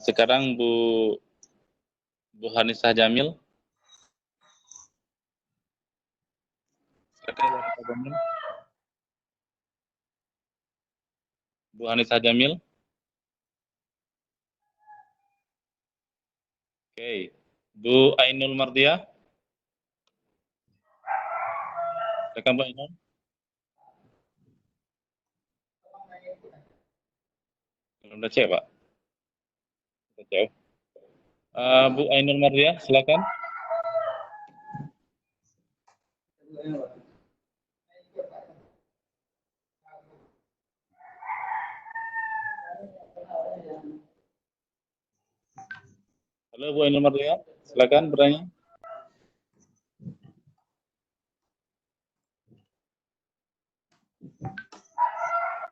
Sekarang Bu Hanisah Jamil. Silakan Bu Hanisah Jamil. Bu Hanisah Jamil. Oke. Bu Ainul Mardia. Silakan Bu Ainul. Belum cek Pak. Udah cek. Bu Ainul Mardia, silakan. Halo Bu Ainul Mardia, silakan bertanya.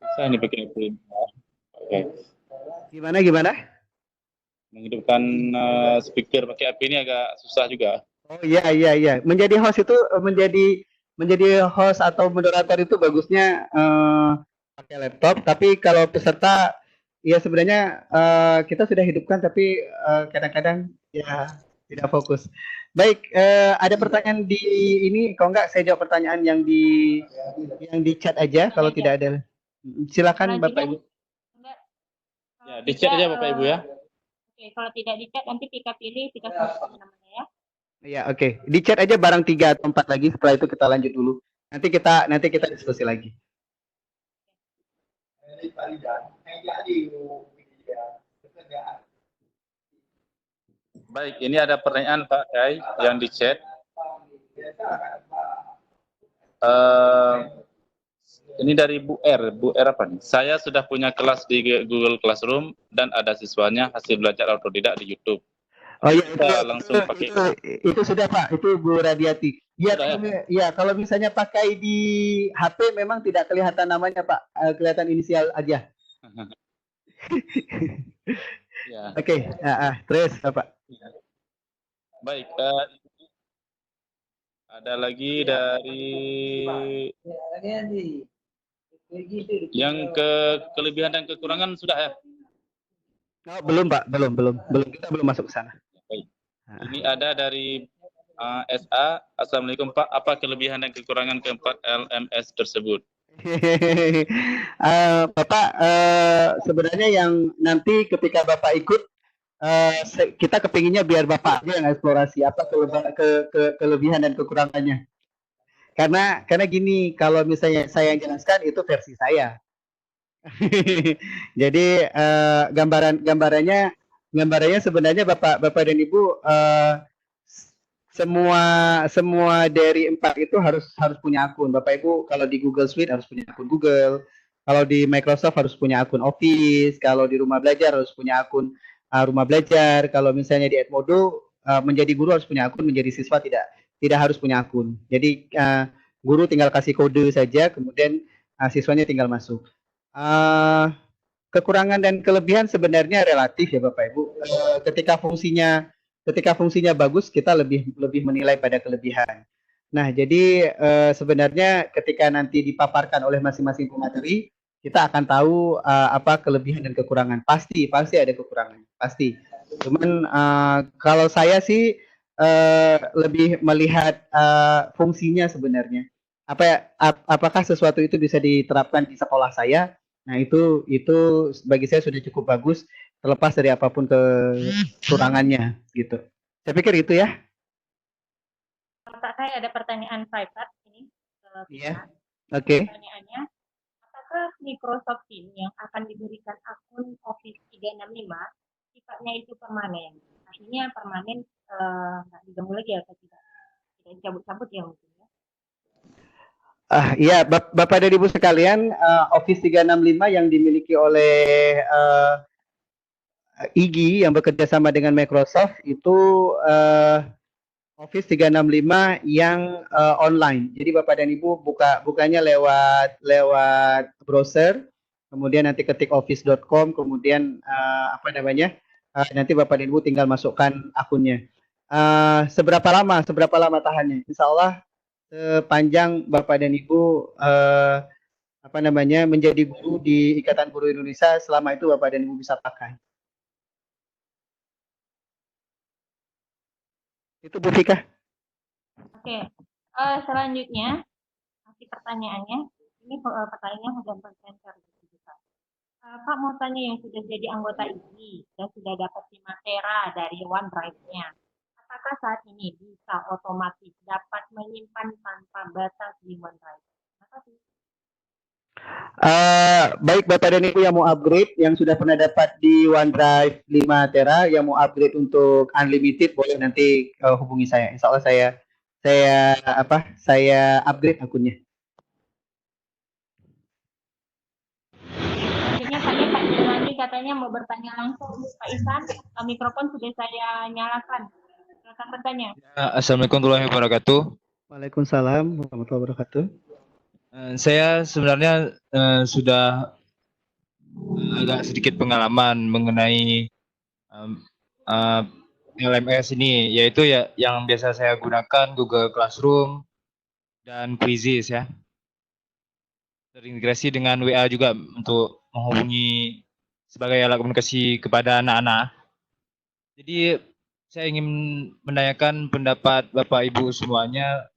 Bisa ini pakai print. Oke. Gimana? Menghidupkan speaker pakai HP ini agak susah juga. Oh iya. Menjadi host itu menjadi host atau moderator itu bagusnya pakai laptop. Tapi kalau peserta ya sebenarnya kita sudah hidupkan, tapi kadang-kadang ya tidak fokus. Baik, ada pertanyaan di ini. Kalau enggak saya jawab pertanyaan yang di chat aja. Kalau tidak ada, silakan Bapak Ibu. Ya, di chat aja Bapak Ibu ya. Oke, kalau tidak di chat nanti kita pilih, kita sebut namanya ya. Iya, oke. Di chat aja barang 3 atau 4 lagi, setelah itu kita lanjut dulu. Nanti kita diskusi lagi. Baik, ini ada pertanyaan Pak Kai yang di chat. Ini dari Bu R. Bu R apa nih? Saya sudah punya kelas di Google Classroom dan ada siswanya hasil belajar otodidak di YouTube. Oh iya, Kita langsung pakai. itu sudah Pak, itu Bu Radiati. Ya, Sudah, ya kalau misalnya pakai di HP memang tidak kelihatan namanya Pak, kelihatan inisial aja. Ya. Oke, terus Pak. Baik. Ada lagi dari yang kelebihan dan kekurangan sudah ya. Oh, belum Pak, belum kita belum masuk ke sana. Baik. Ini ada dari SA. Assalamualaikum Pak. Apa kelebihan dan kekurangan keempat LMS tersebut? Bapak, sebenarnya yang nanti ketika Bapak ikut, kita kepinginnya biar Bapak aja yang eksplorasi apa kelebihan dan kekurangannya. Karena gini, kalau misalnya saya yang jelaskan itu versi saya. Jadi gambarannya sebenarnya Bapak dan Ibu semua dari 4 itu harus punya akun. Bapak Ibu kalau di Google Suite harus punya akun Google, kalau di Microsoft harus punya akun Office, kalau di Rumah Belajar harus punya akun Rumah Belajar, kalau misalnya di Edmodo menjadi guru harus punya akun, menjadi siswa tidak harus punya akun. Jadi guru tinggal kasih kode saja, kemudian siswanya tinggal masuk. Kekurangan dan kelebihan sebenarnya relatif ya Bapak Ibu. Ketika fungsinya bagus, kita lebih menilai pada kelebihan. Nah, jadi sebenarnya ketika nanti dipaparkan oleh masing-masing pemateri, kita akan tahu apa kelebihan dan kekurangan. Pasti ada kekurangan, pasti. Cuman kalau saya sih lebih melihat fungsinya sebenarnya. Apakah sesuatu itu bisa diterapkan di sekolah saya? Nah, itu bagi saya sudah cukup bagus, terlepas dari apapun kekurangannya gitu. Saya pikir itu ya. Pak, saya ada pertanyaan private ini. Iya. Oke. Pertanyaannya, apakah Microsoft Teams yang akan diberikan akun Office 365 sifatnya itu permanen? Artinya permanen nggak diganggu lagi atau tidak dicabut-cabut ya mungkin ya? Iya, Bapak dan Ibu sekalian, Office 365 yang dimiliki oleh IGI yang bekerja sama dengan Microsoft itu Office 365 yang online. Jadi Bapak dan Ibu bukanya lewat browser, kemudian nanti ketik office.com, kemudian nanti Bapak dan Ibu tinggal masukkan akunnya. Seberapa lama tahannya? Insya Allah sepanjang Bapak dan Ibu menjadi guru di Ikatan Guru Indonesia, selama itu Bapak dan Ibu bisa pakai. Itu Bu Fika. Oke. Selanjutnya masih pertanyaannya. Ini pertanyaannya sudah center gitu Pak. Pak mau tanya yang sudah jadi anggota IGI dan sudah dapat 5 tera dari OneDrive-nya. Apakah saat ini bisa otomatis dapat menyimpan tanpa batas di OneDrive? Terima kasih. Baik Bapak dan Ibu yang mau upgrade, yang sudah pernah dapat di OneDrive 5 tera, yang mau upgrade untuk unlimited boleh nanti hubungi saya. Insya Allah saya upgrade akunnya. Selanjutnya Pak Jelani katanya mau bertanya langsung Pak Ihsan. Mikrofon sudah saya nyalakan. Silakan bertanya. Assalamualaikum warahmatullahi wabarakatuh. Waalaikumsalam warahmatullahi wabarakatuh. Saya sebenarnya sudah agak sedikit pengalaman mengenai LMS ini, yaitu ya yang biasa saya gunakan Google Classroom dan Quizzes ya. Terintegrasi dengan WA juga untuk menghubungi sebagai alat komunikasi kepada anak-anak. Jadi saya ingin menanyakan pendapat Bapak Ibu semuanya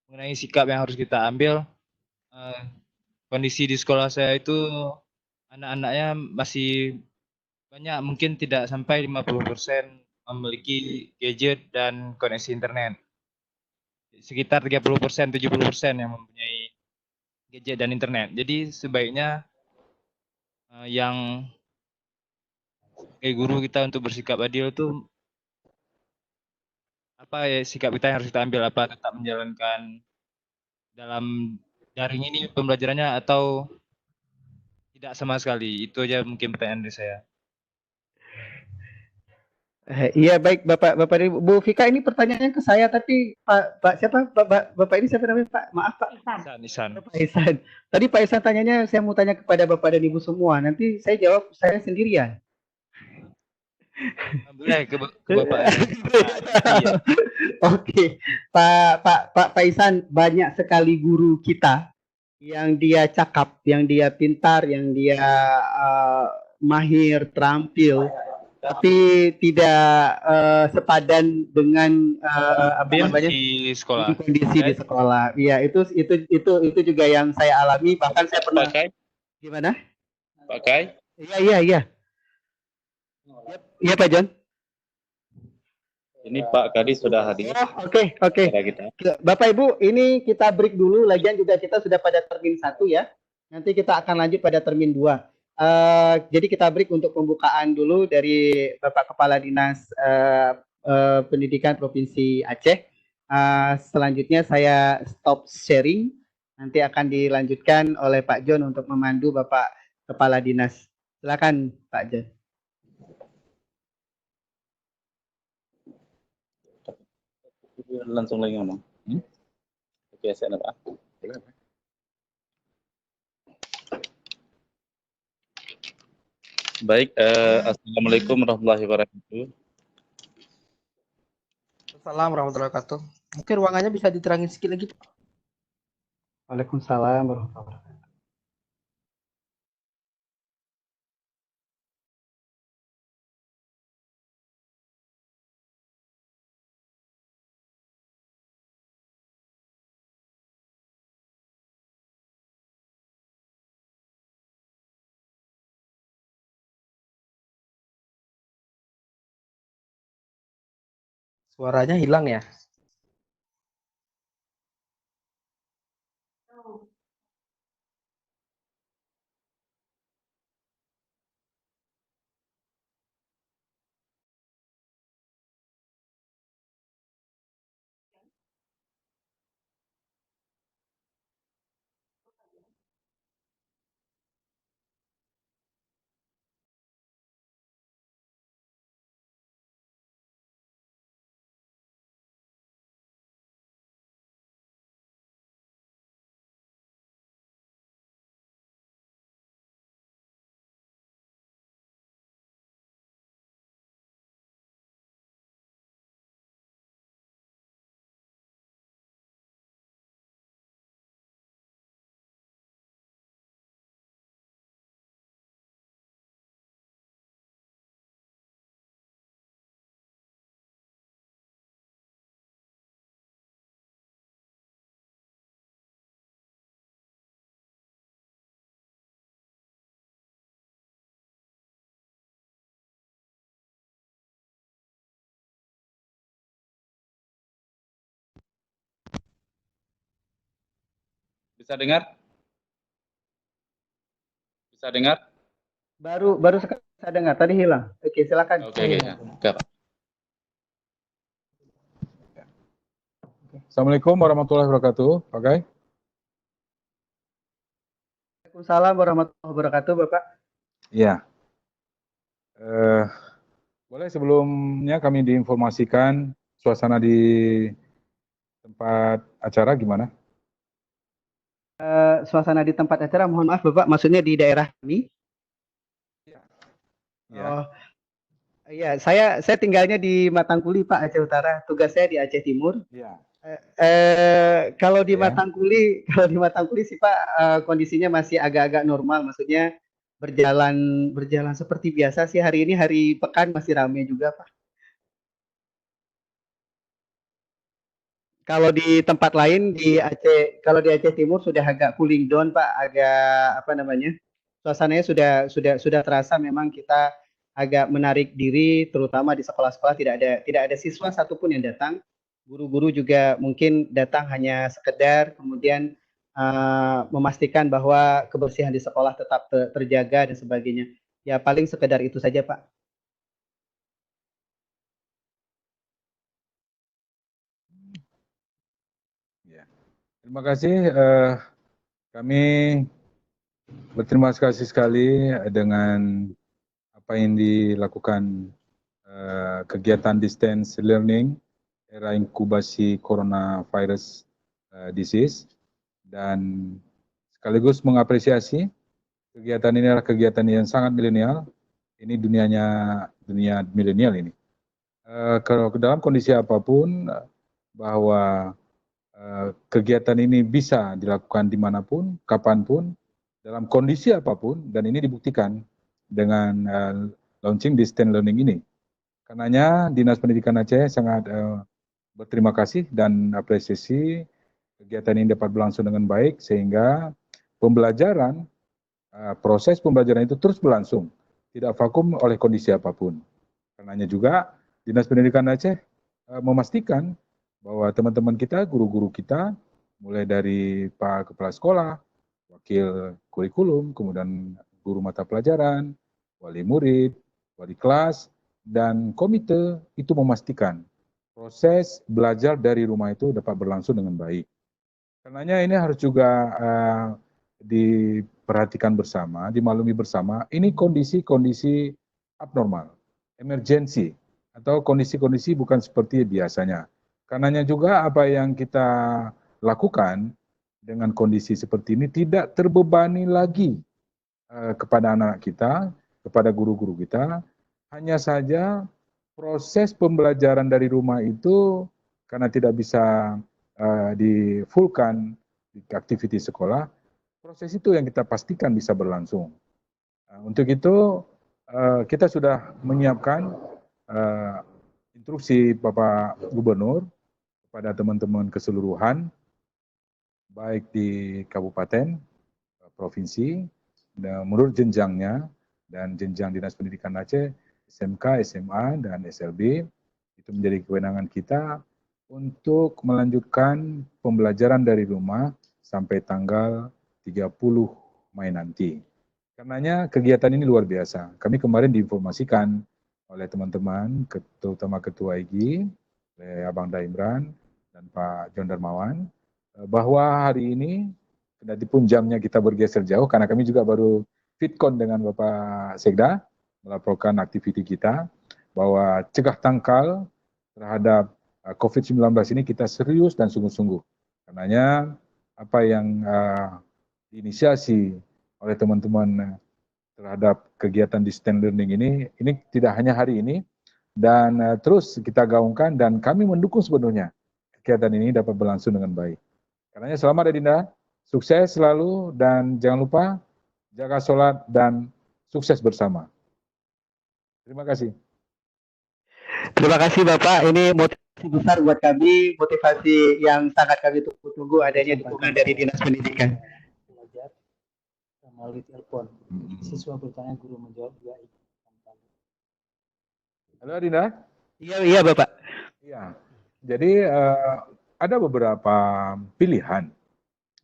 mengenai sikap yang harus kita ambil. Kondisi di sekolah saya itu anak-anaknya masih banyak, mungkin tidak sampai 50% memiliki gadget dan koneksi internet. Sekitar 30%, 70% yang mempunyai gadget dan internet. Jadi sebaiknya yang sebagai guru kita untuk bersikap adil itu apa ya sikap kita yang harus kita ambil, apa tetap menjalankan dalam daring ini pembelajarannya atau tidak sama sekali. Itu aja mungkin pertanyaan dari saya. Iya baik Bapak dan Ibu. Bu Fika ini pertanyaannya ke saya tapi Pak siapa Bapak ini siapa namanya Pak? Maaf Pak. Isan. Pak Ihsan. Tadi Pak Ihsan tanyanya saya mau tanya kepada Bapak dan Ibu semua. Nanti saya jawab saya sendirian. Boleh ke Bapak. Iya. Oke, Pak Ihsan, banyak sekali guru kita yang dia cakap, yang dia pintar, yang dia mahir, terampil, tapi tidak sepadan dengan apa namanya di sekolah. kondisi di sekolah. Iya, itu juga yang saya alami. Bahkan saya pernah. Gimana? Pakai? Iya. Iya Pak John. Ini Pak Kadis sudah hadir. Oh, oke. Kita. Bapak Ibu, ini kita break dulu. Lagian juga kita sudah pada termin 1 ya. Nanti kita akan lanjut pada termin 2. Jadi kita break untuk pembukaan dulu dari Bapak Kepala Dinas Pendidikan Provinsi Aceh. Selanjutnya saya stop sharing. Nanti akan dilanjutkan oleh Pak John untuk memandu Bapak Kepala Dinas. Silakan Pak John. Langsung lagi ngomong. Oke, saya Pak. Baik, Assalamualaikum warahmatullahi wabarakatuh. Assalamualaikum warahmatullahi wabarakatuh. Mungkin ruangannya bisa diterangin sedikit lagi. Waalaikumsalam warahmatullahi wabarakatuh. Suaranya hilang ya? Bisa dengar? Bisa dengar? Baru sekarang saya dengar, tadi hilang. Oke, silakan. Oke. Assalamualaikum warahmatullahi wabarakatuh, Pak Kai. Waalaikumsalam warahmatullahi wabarakatuh, Bapak. Iya. Boleh sebelumnya kami diinformasikan suasana di tempat acara gimana? Suasana di tempat acara, mohon maaf Bapak, maksudnya di daerah kami? Ya. Oh, iya, saya tinggalnya di Matangkuli, Pak, Aceh Utara. Tugas saya di Aceh Timur. Iya. Kalau di Matangkuli sih Pak, kondisinya masih agak-agak normal, maksudnya berjalan seperti biasa sih. Hari ini hari pekan masih ramai juga, Pak. Kalau di tempat lain di Aceh Timur sudah agak cooling down, Pak, agak apa namanya? Suasananya sudah terasa memang kita agak menarik diri, terutama di sekolah-sekolah tidak ada siswa satupun yang datang. Guru-guru juga mungkin datang hanya sekedar kemudian memastikan bahwa kebersihan di sekolah tetap terjaga dan sebagainya. Ya paling sekedar itu saja, Pak. Terima kasih. Kami berterima kasih sekali dengan apa yang dilakukan kegiatan distance learning era inkubasi coronavirus disease, dan sekaligus mengapresiasi kegiatan ini adalah kegiatan yang sangat milenial. Ini dunia milenial ini. Kalau dalam kondisi apapun, bahwa kegiatan ini bisa dilakukan dimanapun, kapanpun, dalam kondisi apapun, dan ini dibuktikan dengan launching distance learning ini. Karenanya Dinas Pendidikan Aceh sangat berterima kasih dan apresiasi kegiatan ini dapat berlangsung dengan baik, sehingga pembelajaran, proses pembelajaran itu terus berlangsung, tidak vakum oleh kondisi apapun. Karenanya juga Dinas Pendidikan Aceh memastikan bahwa teman-teman kita, guru-guru kita, mulai dari Pak Kepala Sekolah, Wakil Kurikulum, kemudian guru mata pelajaran, wali murid, wali kelas, dan komite itu memastikan proses belajar dari rumah itu dapat berlangsung dengan baik. Karenanya ini harus juga diperhatikan bersama, dimaklumi bersama, ini kondisi-kondisi abnormal, emergensi, atau kondisi-kondisi bukan seperti biasanya. Karenanya juga apa yang kita lakukan dengan kondisi seperti ini tidak terbebani lagi kepada anak kita, kepada guru-guru kita. Hanya saja proses pembelajaran dari rumah itu karena tidak bisa di-fullkan di aktivitas sekolah, proses itu yang kita pastikan bisa berlangsung. Untuk itu kita sudah menyiapkan instruksi Bapak Gubernur kepada teman-teman keseluruhan, baik di kabupaten, provinsi, dan menurut jenjangnya, dan jenjang Dinas Pendidikan Aceh, SMK, SMA, dan SLB, itu menjadi kewenangan kita untuk melanjutkan pembelajaran dari rumah sampai tanggal 30 Mei nanti. Karenanya kegiatan ini luar biasa. Kami kemarin diinformasikan oleh teman-teman, terutama Ketua IGI, oleh Abang Daimran, dan Pak John Darmawan, bahwa hari ini, kendati pun jamnya kita bergeser jauh, karena kami juga baru fitcon dengan Bapak Sekda, melaporkan aktiviti kita, bahwa cegah tangkal terhadap COVID-19 ini kita serius dan sungguh-sungguh. Karenanya apa yang diinisiasi oleh teman-teman terhadap kegiatan distance learning ini tidak hanya hari ini, dan terus kita gaungkan, dan kami mendukung sepenuhnya kegiatan ini dapat berlangsung dengan baik. Karenanya selamat Adinda, sukses selalu, dan jangan lupa jaga sholat dan sukses bersama. Terima kasih. Terima kasih Bapak, ini motivasi besar buat kami, motivasi yang sangat kami tunggu adanya dukungan dari Dinas Pendidikan. Belajar melalui telepon. Siswa bertanya, guru menjawab juga. Halo Adinda. Iya Bapak. Iya. Jadi ada beberapa pilihan.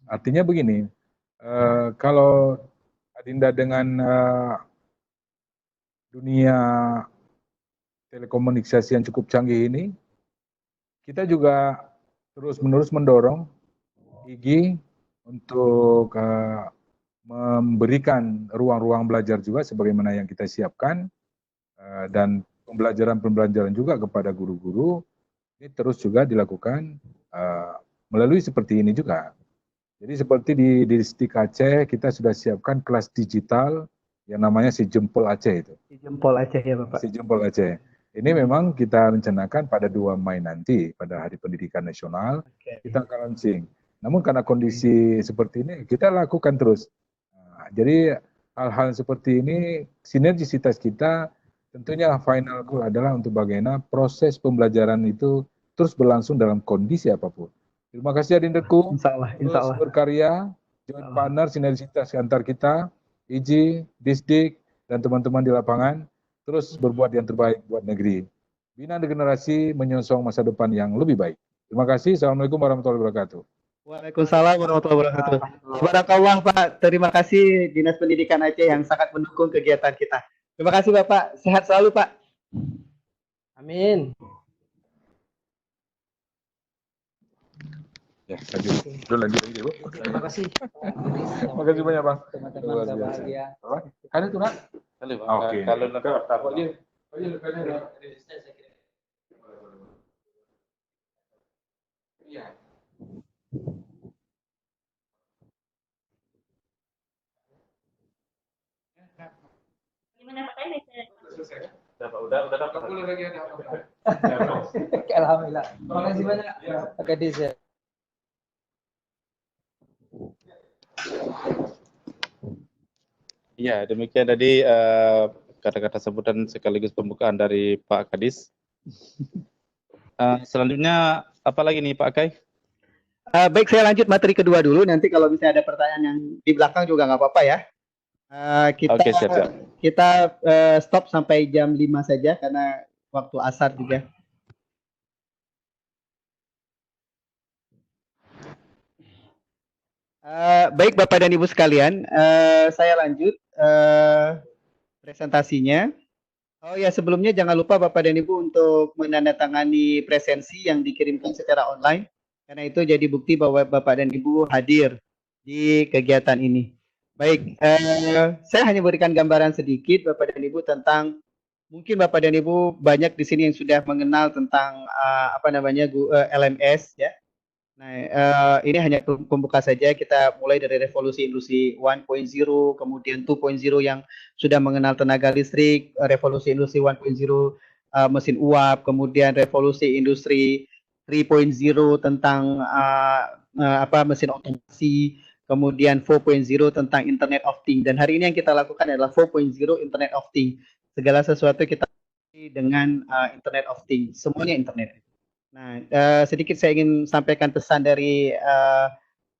Artinya begini, kalau Adinda dengan dunia telekomunikasi yang cukup canggih ini, kita juga terus-menerus mendorong IGI untuk memberikan ruang-ruang belajar juga sebagaimana yang kita siapkan, dan pembelajaran juga kepada guru-guru ini terus juga dilakukan melalui seperti ini juga. Jadi seperti di Distrik Aceh kita sudah siapkan kelas digital yang namanya Si Jempol Aceh itu. Si Jempol Aceh ya Bapak. Si Jempol Aceh. Ini memang kita rencanakan pada 2 Mei nanti, pada Hari Pendidikan Nasional, kita akan launching. Namun karena kondisi seperti ini, kita lakukan terus. Jadi hal-hal seperti ini, sinergisitas kita, tentunya final goal adalah untuk bagaimana proses pembelajaran itu terus berlangsung dalam kondisi apapun. Terima kasih Adindaku. Insya Allah. Terus berkarya, joint partner, sinergitas antar kita, IGI, Disdik, dan teman-teman di lapangan, terus berbuat yang terbaik buat negeri. Bina generasi menyongsong masa depan yang lebih baik. Terima kasih. Assalamualaikum warahmatullahi wabarakatuh. Waalaikumsalam warahmatullahi wabarakatuh. Barakallah Pak, terima kasih Dinas Pendidikan Aceh yang sangat mendukung kegiatan kita. Terima kasih Bapak, sehat selalu Pak. Amin. Ya, lanjut lagi, Bu. Terima kasih. Terima kasih banyak, Bang. Teman-teman bahagia. Ada tuh, Nak? Oke. Oke. Kalau Kalau selesai kan? Udah dapat. Boleh lagi ada apa? Alhamdulillah. Terima kasih banyak Pak Kadis ya. Iya, demikian tadi kata-kata sambutan sekaligus pembukaan dari Pak Kadis. Selanjutnya apa lagi nih Pak Kai? Baik, saya lanjut materi kedua dulu. Nanti kalau misalnya ada pertanyaan yang di belakang juga nggak apa-apa ya. Oke, siap. Kita stop sampai jam 5 saja karena waktu asar juga. Baik Bapak dan Ibu sekalian, saya lanjut presentasinya. Oh ya, sebelumnya jangan lupa Bapak dan Ibu untuk menandatangani presensi yang dikirimkan secara online, karena itu jadi bukti bahwa Bapak dan Ibu hadir di kegiatan ini. Baik, saya hanya berikan gambaran sedikit Bapak dan Ibu tentang, mungkin Bapak dan Ibu banyak di sini yang sudah mengenal tentang LMS ya. Nah, ini hanya pembuka saja. Kita mulai dari revolusi industri 1.0, kemudian 2.0 yang sudah mengenal tenaga listrik, revolusi industri 1.0 mesin uap, kemudian revolusi industri 3.0 tentang mesin otomasi, kemudian 4.0 tentang Internet of Things. Dan hari ini yang kita lakukan adalah 4.0 Internet of Things. Segala sesuatu kita dengan Internet of Things, semuanya internet. Nah, sedikit saya ingin sampaikan pesan dari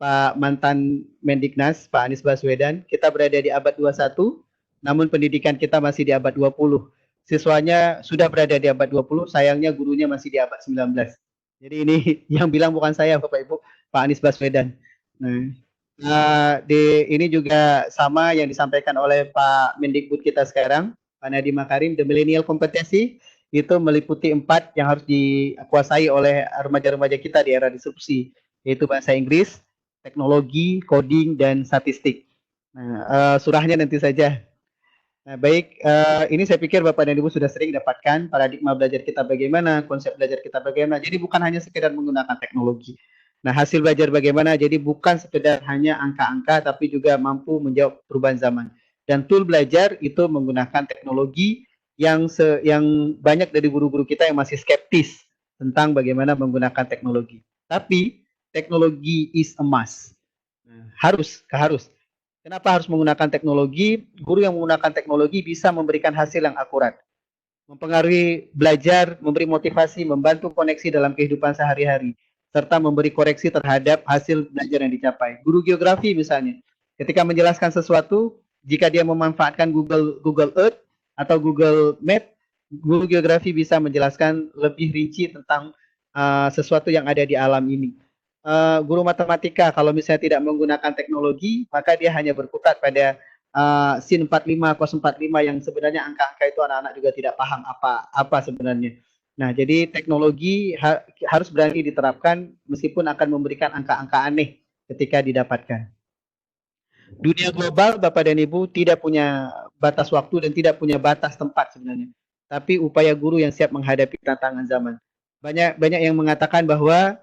Pak mantan Mendiknas, Pak Anies Baswedan. Kita berada di abad 21, namun pendidikan kita masih di abad 20. Siswanya sudah berada di abad 20, sayangnya gurunya masih di abad 19. Jadi ini yang bilang bukan saya, Bapak Ibu, Pak Anies Baswedan. Nah, ini juga sama yang disampaikan oleh Pak Mendikbud kita sekarang, Pak Nadiem Makarim, the millennial competency itu meliputi 4 yang harus dikuasai oleh remaja-remaja kita di era disrupsi, yaitu bahasa Inggris, teknologi, coding, dan statistik. Nah, surahnya nanti saja. Nah, baik, ini saya pikir Bapak dan Ibu sudah sering dapatkan paradigma belajar kita bagaimana, konsep belajar kita bagaimana. Jadi bukan hanya sekedar menggunakan teknologi. Nah, hasil belajar bagaimana, jadi bukan sekedar hanya angka-angka, tapi juga mampu menjawab perubahan zaman. Dan tool belajar itu menggunakan teknologi yang banyak dari guru-guru kita yang masih skeptis tentang bagaimana menggunakan teknologi. Tapi teknologi is a must. Harus. Kenapa harus menggunakan teknologi? Guru yang menggunakan teknologi bisa memberikan hasil yang akurat, mempengaruhi belajar, memberi motivasi, membantu koneksi dalam kehidupan sehari-hari, serta memberi koreksi terhadap hasil belajar yang dicapai. Guru geografi misalnya, ketika menjelaskan sesuatu, jika dia memanfaatkan Google Earth atau Google Map, guru geografi bisa menjelaskan lebih rinci tentang sesuatu yang ada di alam ini. Guru matematika kalau misalnya tidak menggunakan teknologi, maka dia hanya berkutat pada sin 45, cos 45 yang sebenarnya angka-angka itu anak-anak juga tidak paham apa sebenarnya. Nah, jadi teknologi harus berani diterapkan meskipun akan memberikan angka-angka aneh ketika didapatkan. Dunia global, Bapak dan Ibu, tidak punya batas waktu dan tidak punya batas tempat sebenarnya. Tapi upaya guru yang siap menghadapi tantangan zaman. Banyak yang mengatakan bahwa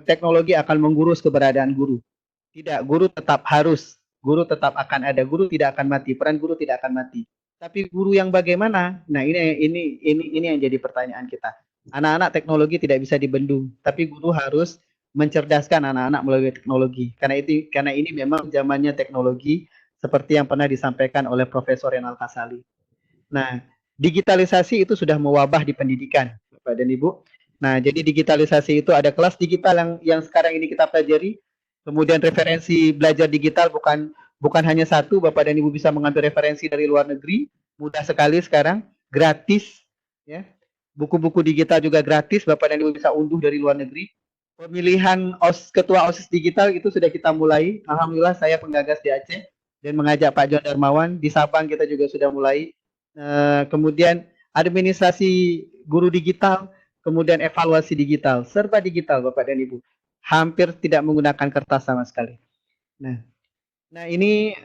teknologi akan menggurus keberadaan guru. Tidak, guru tetap akan ada, guru tidak akan mati, peran guru tidak akan mati. Tapi guru yang bagaimana? Nah, ini yang jadi pertanyaan kita. Anak-anak teknologi tidak bisa dibendung, tapi guru harus mencerdaskan anak-anak melalui teknologi. Karena ini memang zamannya teknologi seperti yang pernah disampaikan oleh Profesor Renal Kasali. Nah, digitalisasi itu sudah mewabah di pendidikan, Bapak dan Ibu. Nah, jadi digitalisasi itu ada kelas digital yang sekarang ini kita pelajari. Kemudian referensi belajar digital bukan hanya satu, Bapak dan Ibu bisa mengambil referensi dari luar negeri, mudah sekali sekarang, gratis, ya. Buku-buku digital juga gratis, Bapak dan Ibu bisa unduh dari luar negeri. Pemilihan ketua OSIS digital itu sudah kita mulai. Alhamdulillah saya penggagas di Aceh dan mengajak Pak John Darmawan. Di Sabang kita juga sudah mulai. Kemudian administrasi guru digital, kemudian evaluasi digital, serba digital Bapak dan Ibu. Hampir tidak menggunakan kertas sama sekali. Nah ini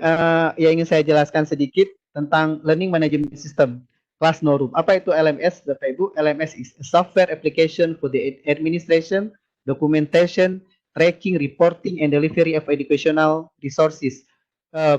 yang ingin saya jelaskan sedikit tentang Learning Management System, Class No Room. Apa itu LMS, Bapak Ibu? LMS is a software application for the administration, documentation, tracking, reporting, and delivery of educational resources,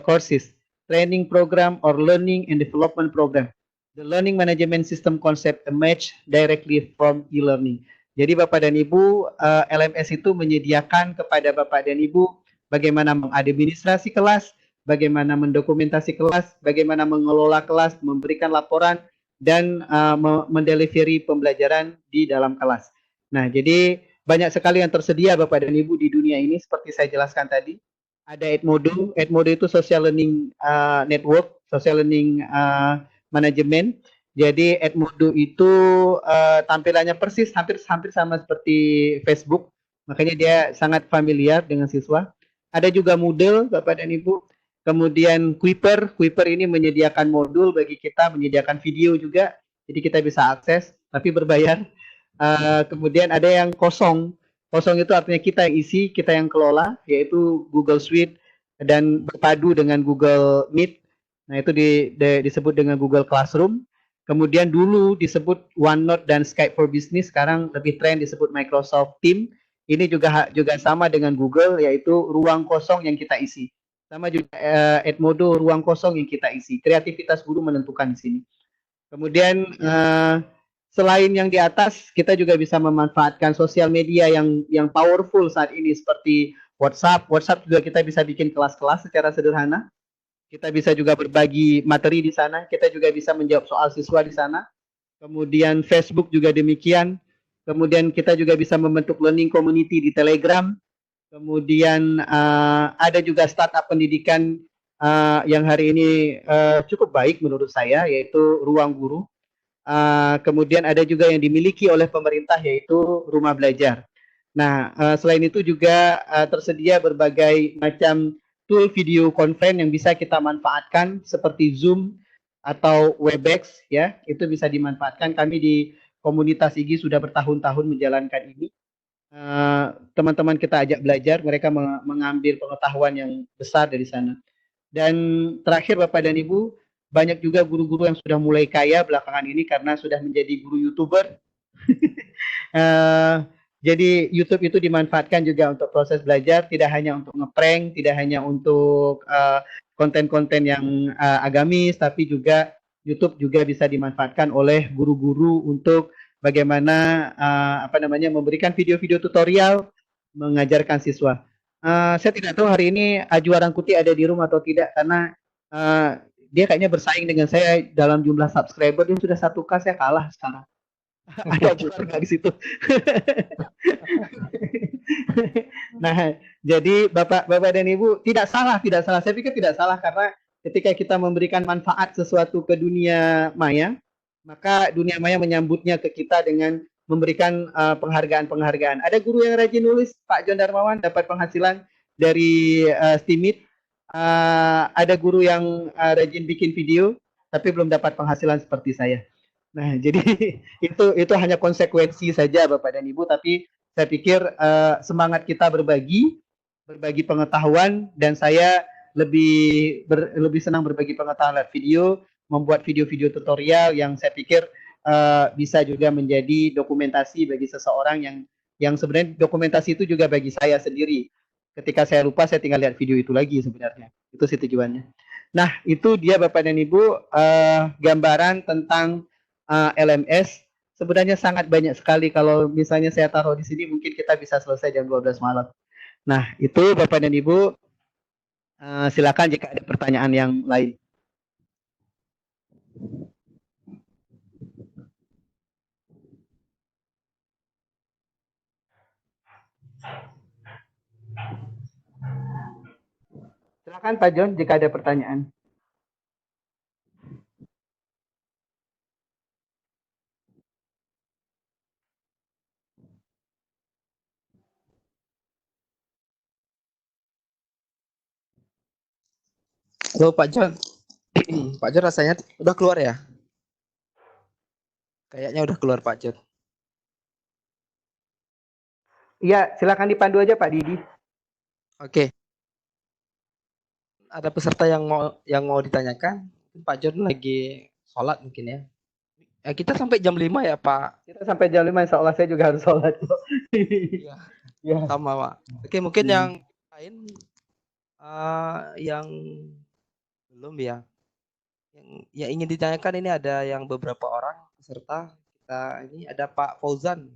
courses, training program, or learning and development program. The learning management system concept emerged directly from e-learning. Jadi Bapak dan Ibu, LMS itu menyediakan kepada Bapak dan Ibu bagaimana mengadministrasi kelas, bagaimana mendokumentasi kelas, bagaimana mengelola kelas, memberikan laporan, dan mendelivery pembelajaran di dalam kelas. Nah, jadi banyak sekali yang tersedia Bapak dan Ibu di dunia ini seperti saya jelaskan tadi. Ada Edmodo. Edmodo itu social learning network, social learning management. Jadi Edmodo itu tampilannya persis hampir sama seperti Facebook. Makanya dia sangat familiar dengan siswa. Ada juga Moodle Bapak dan Ibu. Kemudian Kuiper. Kuiper ini menyediakan modul bagi kita, menyediakan video juga. Jadi kita bisa akses tapi berbayar. Kemudian ada yang kosong. Kosong itu artinya kita yang isi, kita yang kelola, yaitu Google Suite dan berpadu dengan Google Meet. Nah, itu disebut dengan Google Classroom. Kemudian dulu disebut OneNote dan Skype for Business, sekarang lebih tren disebut Microsoft Teams. Ini juga sama dengan Google, yaitu ruang kosong yang kita isi. Sama juga Edmodo, ruang kosong yang kita isi. Kreativitas guru menentukan di sini. Kemudian selain yang di atas, kita juga bisa memanfaatkan sosial media yang powerful saat ini seperti WhatsApp. WhatsApp juga kita bisa bikin kelas-kelas secara sederhana. Kita bisa juga berbagi materi di sana. Kita juga bisa menjawab soal siswa di sana. Kemudian Facebook juga demikian. Kemudian kita juga bisa membentuk learning community di Telegram. Kemudian ada juga startup pendidikan yang hari ini cukup baik menurut saya, yaitu Ruang Guru. Kemudian ada juga yang dimiliki oleh pemerintah, yaitu Rumah Belajar. Nah, selain itu juga tersedia berbagai macam tool video conference yang bisa kita manfaatkan seperti Zoom atau Webex, ya, itu bisa dimanfaatkan. Kami di komunitas IGI sudah bertahun-tahun menjalankan ini. Teman-teman kita ajak belajar, mereka mengambil pengetahuan yang besar dari sana. Dan terakhir Bapak dan Ibu, banyak juga guru-guru yang sudah mulai kaya belakangan ini karena sudah menjadi guru YouTuber. Jadi YouTube itu dimanfaatkan juga untuk proses belajar, tidak hanya untuk ngeprank, tidak hanya untuk konten-konten yang agamis, tapi juga YouTube juga bisa dimanfaatkan oleh guru-guru untuk bagaimana memberikan video-video tutorial mengajarkan siswa. Saya tidak tahu hari ini Ajwa Rangkuti ada di rumah atau tidak, karena dia kayaknya bersaing dengan saya dalam jumlah subscriber. Dia sudah 1K, saya kalah sekarang. Ada Ajwa nggak di situ? Nah, jadi Bapak dan Ibu tidak salah. Saya pikir tidak salah karena ketika kita memberikan manfaat sesuatu ke dunia maya, maka dunia maya menyambutnya ke kita dengan memberikan penghargaan-penghargaan. Ada guru yang rajin nulis, Pak John Darmawan dapat penghasilan dari Steemit. Ada guru yang rajin bikin video, tapi belum dapat penghasilan seperti saya. Nah, jadi itu hanya konsekuensi saja Bapak dan Ibu, tapi saya pikir semangat kita berbagi pengetahuan, dan saya lebih senang berbagi pengetahuan lewat video, membuat video-video tutorial yang saya pikir bisa juga menjadi dokumentasi bagi seseorang yang sebenarnya dokumentasi itu juga bagi saya sendiri. Ketika saya lupa, saya tinggal lihat video itu lagi sebenarnya. Itu sih tujuannya. Nah, itu dia Bapak dan Ibu gambaran tentang LMS. Sebenarnya sangat banyak sekali. Kalau misalnya saya taruh di sini, mungkin kita bisa selesai jam 12 malam. Nah, itu Bapak dan Ibu. Silakan jika ada pertanyaan yang lain. Silakan Pak John jika ada pertanyaan. Halo Pak John. Pak John rasanya udah keluar ya? Kayaknya udah keluar Pak John. Iya, silakan dipandu aja Pak Didi. Oke. Ada peserta yang mau ditanyakan? Pak John lagi sholat mungkin ya. Kita sampai jam 5 ya Pak? Kita sampai jam 5, insya Allah saya juga harus sholat. Iya. Ya. Sama Pak. Oke, mungkin yang lain yang belum ya. yang ingin ditanyakan ini ada yang beberapa orang peserta kita ini ada Pak Fauzan.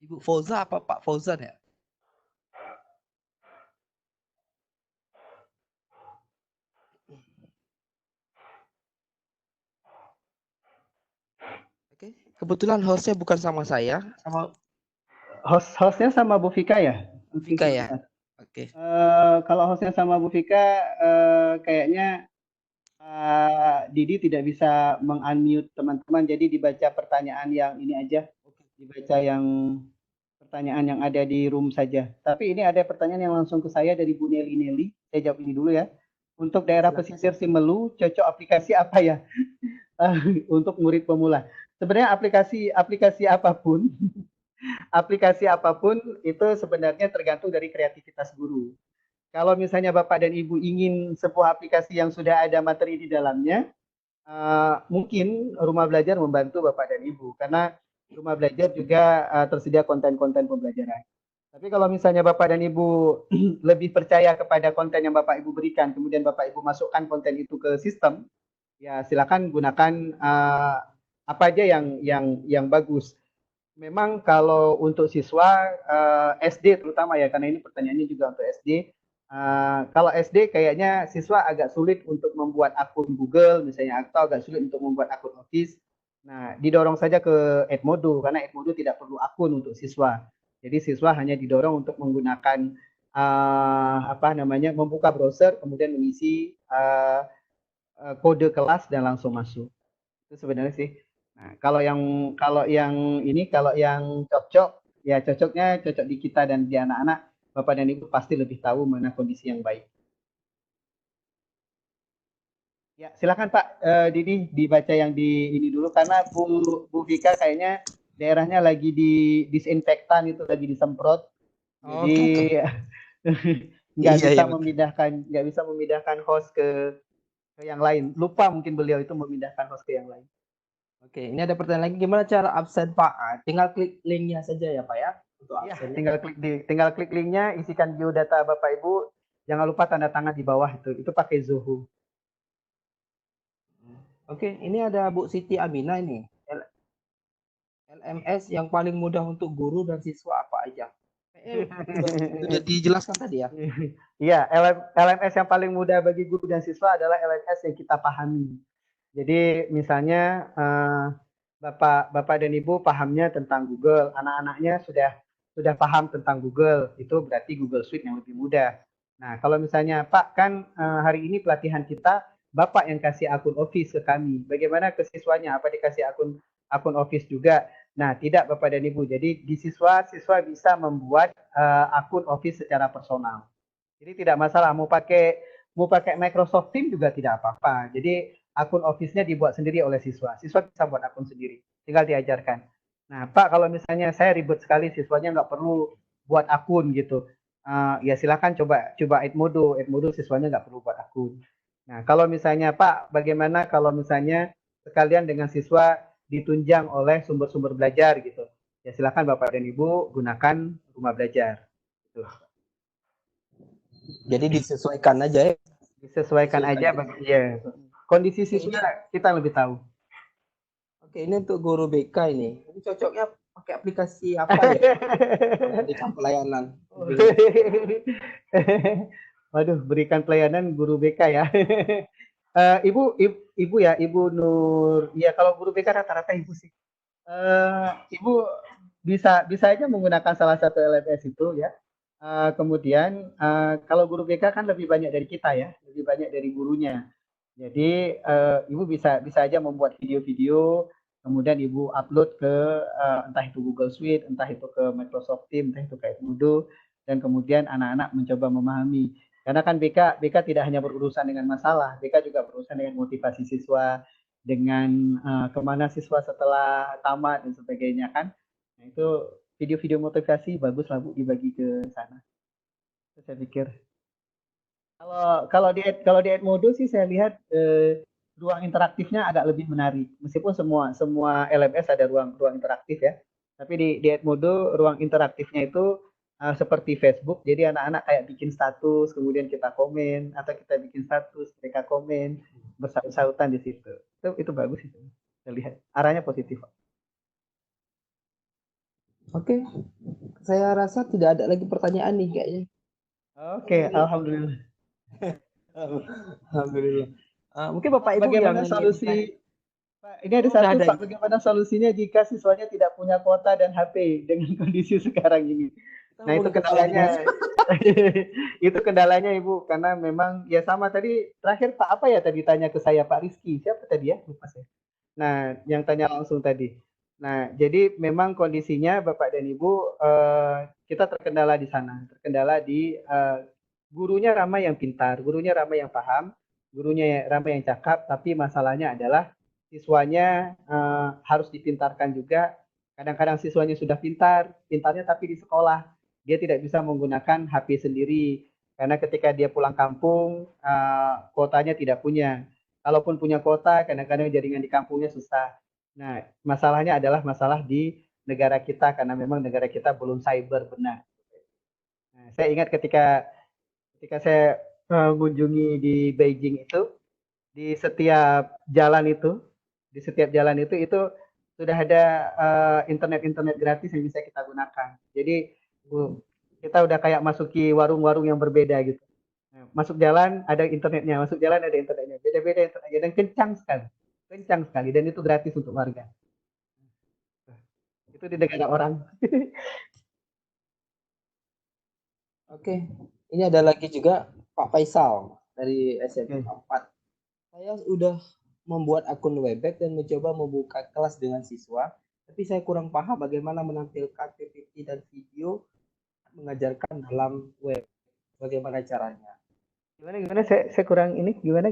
Ibu Fauza apa Pak Fauzan ya? Oke, kebetulan hostnya bukan sama saya, sama Hostnya sama Bu Fika ya? Bu Fika ya. Oke. Kalau hostnya sama Bu Fika, kayaknya Didi tidak bisa meng-unmute teman-teman, jadi dibaca pertanyaan yang ini aja, dibaca yang pertanyaan yang ada di room saja. Tapi ini ada pertanyaan yang langsung ke saya dari Bu Nelly. Saya jawab ini dulu ya. Untuk daerah pesisir Simelu, cocok aplikasi apa ya? Untuk murid pemula. Sebenarnya aplikasi apapun, aplikasi apapun itu sebenarnya tergantung dari kreativitas guru. Kalau misalnya Bapak dan Ibu ingin sebuah aplikasi yang sudah ada materi di dalamnya, mungkin Rumah Belajar membantu Bapak dan Ibu, karena Rumah Belajar juga tersedia konten-konten pembelajaran. Tapi kalau misalnya Bapak dan Ibu lebih percaya kepada konten yang Bapak Ibu berikan, kemudian Bapak Ibu masukkan konten itu ke sistem, ya silakan gunakan apa aja yang bagus. Memang kalau untuk siswa SD terutama ya, karena ini pertanyaannya juga untuk SD. Kalau SD kayaknya siswa agak sulit untuk membuat akun Google misalnya, atau agak sulit untuk membuat akun Office. Nah, didorong saja ke Edmodo, karena Edmodo tidak perlu akun untuk siswa. Jadi siswa hanya didorong untuk menggunakan membuka browser, kemudian mengisi kode kelas dan langsung masuk. Itu sebenarnya sih. Nah, kalau yang cocok, ya cocoknya cocok di kita dan di anak-anak. Bapak dan Ibu pasti lebih tahu mana kondisi yang baik. Ya, silakan Pak Didi dibaca yang di ini dulu, karena Bu Vika kayaknya daerahnya lagi di disinfektan, itu lagi disemprot. Jadi nggak bisa memindahkan host ke yang lain. Lupa mungkin beliau itu memindahkan host ke yang lain. Oke, ini ada pertanyaan lagi, gimana cara absen Pak? Tinggal klik linknya saja ya Pak ya. Ya, tinggal klik linknya, isikan biodata Bapak Ibu, jangan lupa tanda tangan di bawah itu pakai Zoho. Oke, ini ada Bu Siti Amina ini. LMS yang paling mudah untuk guru dan siswa apa aja? Sudah dijelaskan tadi ya. Iya, LMS yang paling mudah bagi guru dan siswa adalah LMS yang kita pahami. Jadi misalnya Bapak dan Ibu pahamnya tentang Google, anak-anaknya sudah paham tentang Google, itu berarti Google Suite yang lebih mudah. Nah, kalau misalnya Pak, kan hari ini pelatihan kita, Bapak yang kasih akun Office ke kami, bagaimana ke siswanya? Apa dikasih akun Office juga? Nah, tidak Bapak dan Ibu. Jadi di siswa bisa membuat akun Office secara personal. Jadi tidak masalah, mau pakai Microsoft Teams juga tidak apa-apa. Jadi akun Office-nya dibuat sendiri oleh siswa. Siswa bisa buat akun sendiri, tinggal diajarkan. Nah, Pak, kalau misalnya saya ribet sekali, siswanya nggak perlu buat akun gitu, ya silakan coba Edmodo siswanya nggak perlu buat akun. Nah, kalau misalnya Pak, bagaimana kalau misalnya sekalian dengan siswa ditunjang oleh sumber-sumber belajar gitu, ya silakan Bapak dan Ibu gunakan Rumah Belajar. Gitu. Jadi disesuaikan aja ya. Disesuaikan aja, ya. Kondisi siswa kita lebih tahu. Oke, ini untuk guru BK ini. Ini cocoknya pakai aplikasi apa ya? Berikan pelayanan. Waduh, berikan pelayanan guru BK ya. Ibu ya, Ibu Nur. Ya, kalau guru BK rata-rata Ibu sih. Ibu bisa aja menggunakan salah satu LMS itu ya. Kemudian kalau guru BK kan lebih banyak dari kita ya, lebih banyak dari gurunya. Jadi Ibu bisa aja membuat video-video, kemudian Ibu upload ke entah itu Google Suite, entah itu ke Microsoft Teams, entah itu ke Edmodo, dan kemudian anak-anak mencoba memahami. Karena kan BK tidak hanya berurusan dengan masalah, BK juga berurusan dengan motivasi siswa, dengan kemana siswa setelah tamat dan sebagainya kan. Nah, itu video-video motivasi bagus lah Bu dibagi ke sana. Itu saya pikir. Kalau di Edmodo sih saya lihat ruang interaktifnya agak lebih menarik. Meskipun semua LMS ada ruang interaktif ya. Tapi di Edmodo ruang interaktifnya itu seperti Facebook. Jadi anak-anak kayak bikin status, kemudian kita komen, atau kita bikin status, mereka komen. bersangkutan di situ. Itu bagus itu. Saya lihat arahnya positif. Oke, saya rasa tidak ada lagi pertanyaan nih kayaknya. Oke, alhamdulillah. Alhamdulillah. Mungkin Bapak Ibu Bagaimana yang solusi? Pak, ini ada Oh, udah satu ada Pak, ini. bagaimana solusinya jika siswanya tidak punya kuota dan HP dengan kondisi sekarang ini? Nah, itu Hubungi kepala kendalanya. dinas. Itu kendalanya Ibu, karena memang ya sama tadi terakhir Pak apa ya tadi tanya ke saya Pak Rizky, siapa tadi ya? Lupa saya. Nah, yang tanya langsung tadi. Nah, jadi memang kondisinya Bapak dan Ibu kita terkendala di sana, terkendala di gurunya ramai yang pintar, gurunya ramai yang paham, gurunya ramai yang cakap, tapi masalahnya adalah siswanya harus dipintarkan juga. Kadang-kadang siswanya sudah pintarnya tapi di sekolah dia tidak bisa menggunakan HP sendiri karena ketika dia pulang kampung kuotanya tidak punya. Kalaupun punya kuota, kadang-kadang jaringan di kampungnya susah. Nah, masalahnya adalah masalah di negara kita karena memang negara kita belum cyber benar. Nah, saya ingat ketika saya mengunjungi di Beijing itu, di setiap jalan itu itu sudah ada internet gratis yang bisa kita gunakan. Jadi kita udah kayak masuki warung-warung yang berbeda gitu. Nah, masuk jalan ada internetnya, masuk jalan ada internetnya, beda-beda internetnya dan kencang sekali dan itu gratis untuk warga. Itu di negara orang. Oke, ini ada lagi juga Pak Faisal dari SMP 4. Saya sudah membuat akun Webex dan mencoba membuka kelas dengan siswa, tapi saya kurang paham bagaimana menampilkan PPT dan video mengajarkan dalam web. Bagaimana caranya? Gimana saya kurang ini gimana?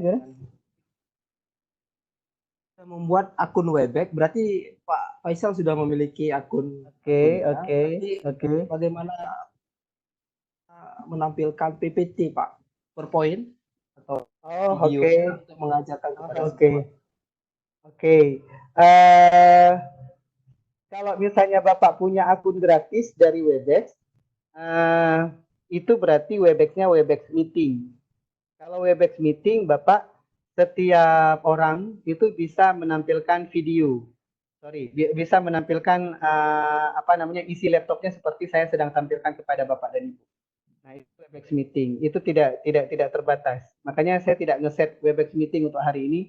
Saya membuat akun Webex, berarti Pak Faisal sudah memiliki akun. Oke. Bagaimana menampilkan PPT Pak? PowerPoint atau video untuk mengajarkan kepada siswa? Oke. Kalau misalnya Bapak punya akun gratis dari Webex, itu berarti Webex-nya Webex Meeting. Kalau Webex Meeting, Bapak setiap orang itu bisa menampilkan video. Bisa menampilkan isi laptopnya seperti saya sedang tampilkan kepada Bapak dan Ibu. Nah, itu Webex Meeting. Itu tidak terbatas. Makanya saya tidak nge-set Webex Meeting untuk hari ini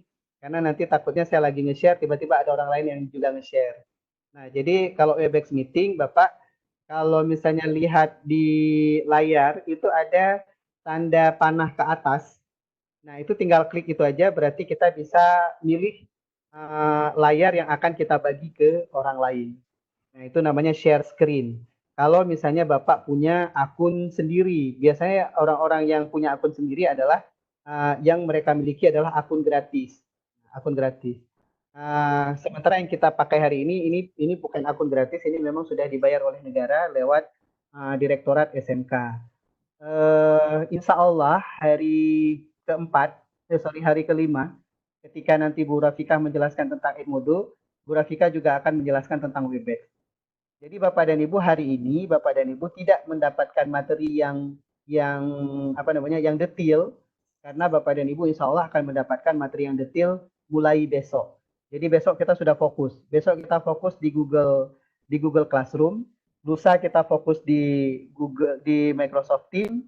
karena nanti takutnya saya lagi nge-share tiba-tiba ada orang lain yang juga nge-share. Nah, jadi kalau Webex Meeting, Bapak kalau misalnya lihat di layar itu ada tanda panah ke atas. Nah, itu tinggal klik itu aja berarti kita bisa milih layar yang akan kita bagi ke orang lain. Nah, itu namanya share screen. Kalau misalnya Bapak punya akun sendiri, biasanya orang-orang yang punya akun sendiri adalah yang mereka miliki adalah akun gratis. Sementara yang kita pakai hari ini bukan akun gratis, ini memang sudah dibayar oleh negara lewat Direktorat SMK. Insya Allah hari kelima, ketika nanti Bu Rafika menjelaskan tentang Edmodo, Bu Rafika juga akan menjelaskan tentang Webex. Jadi Bapak dan Ibu hari ini Bapak dan Ibu tidak mendapatkan materi yang detail karena Bapak dan Ibu insya Allah akan mendapatkan materi yang detail mulai besok. Jadi besok kita sudah fokus. Besok kita fokus di Google Classroom. Lusa kita fokus di Microsoft Teams.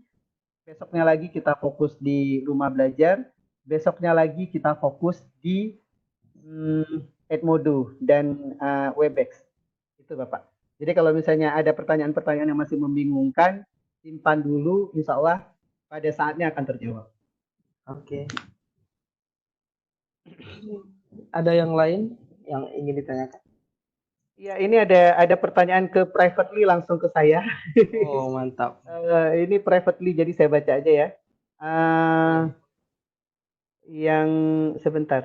Besoknya lagi kita fokus di Rumah Belajar. Besoknya lagi kita fokus di Edmodo dan Webex. Itu Bapak. Jadi kalau misalnya ada pertanyaan-pertanyaan yang masih membingungkan, simpan dulu, insya Allah pada saatnya akan terjawab. Oke. Ada yang lain yang ingin ditanyakan? Ya, ini ada pertanyaan ke privately langsung ke saya. Oh, mantap. Ini privately, jadi saya baca aja ya. Yang sebentar.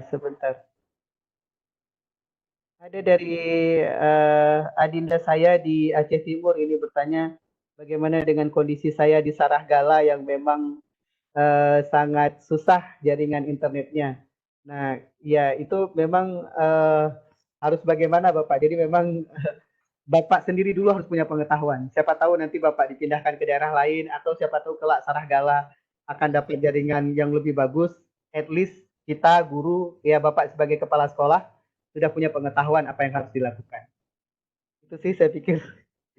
Ada dari adinda saya di Aceh Timur ini bertanya, bagaimana dengan kondisi saya di Sarahgala yang memang sangat susah jaringan internetnya. Nah, ya itu memang harus bagaimana Bapak. Jadi memang Bapak sendiri dulu harus punya pengetahuan. Siapa tahu nanti Bapak dipindahkan ke daerah lain atau siapa tahu kelak Sarahgala akan dapat jaringan yang lebih bagus. At least kita guru, ya Bapak sebagai kepala sekolah sudah punya pengetahuan apa yang harus dilakukan. Itu sih saya pikir.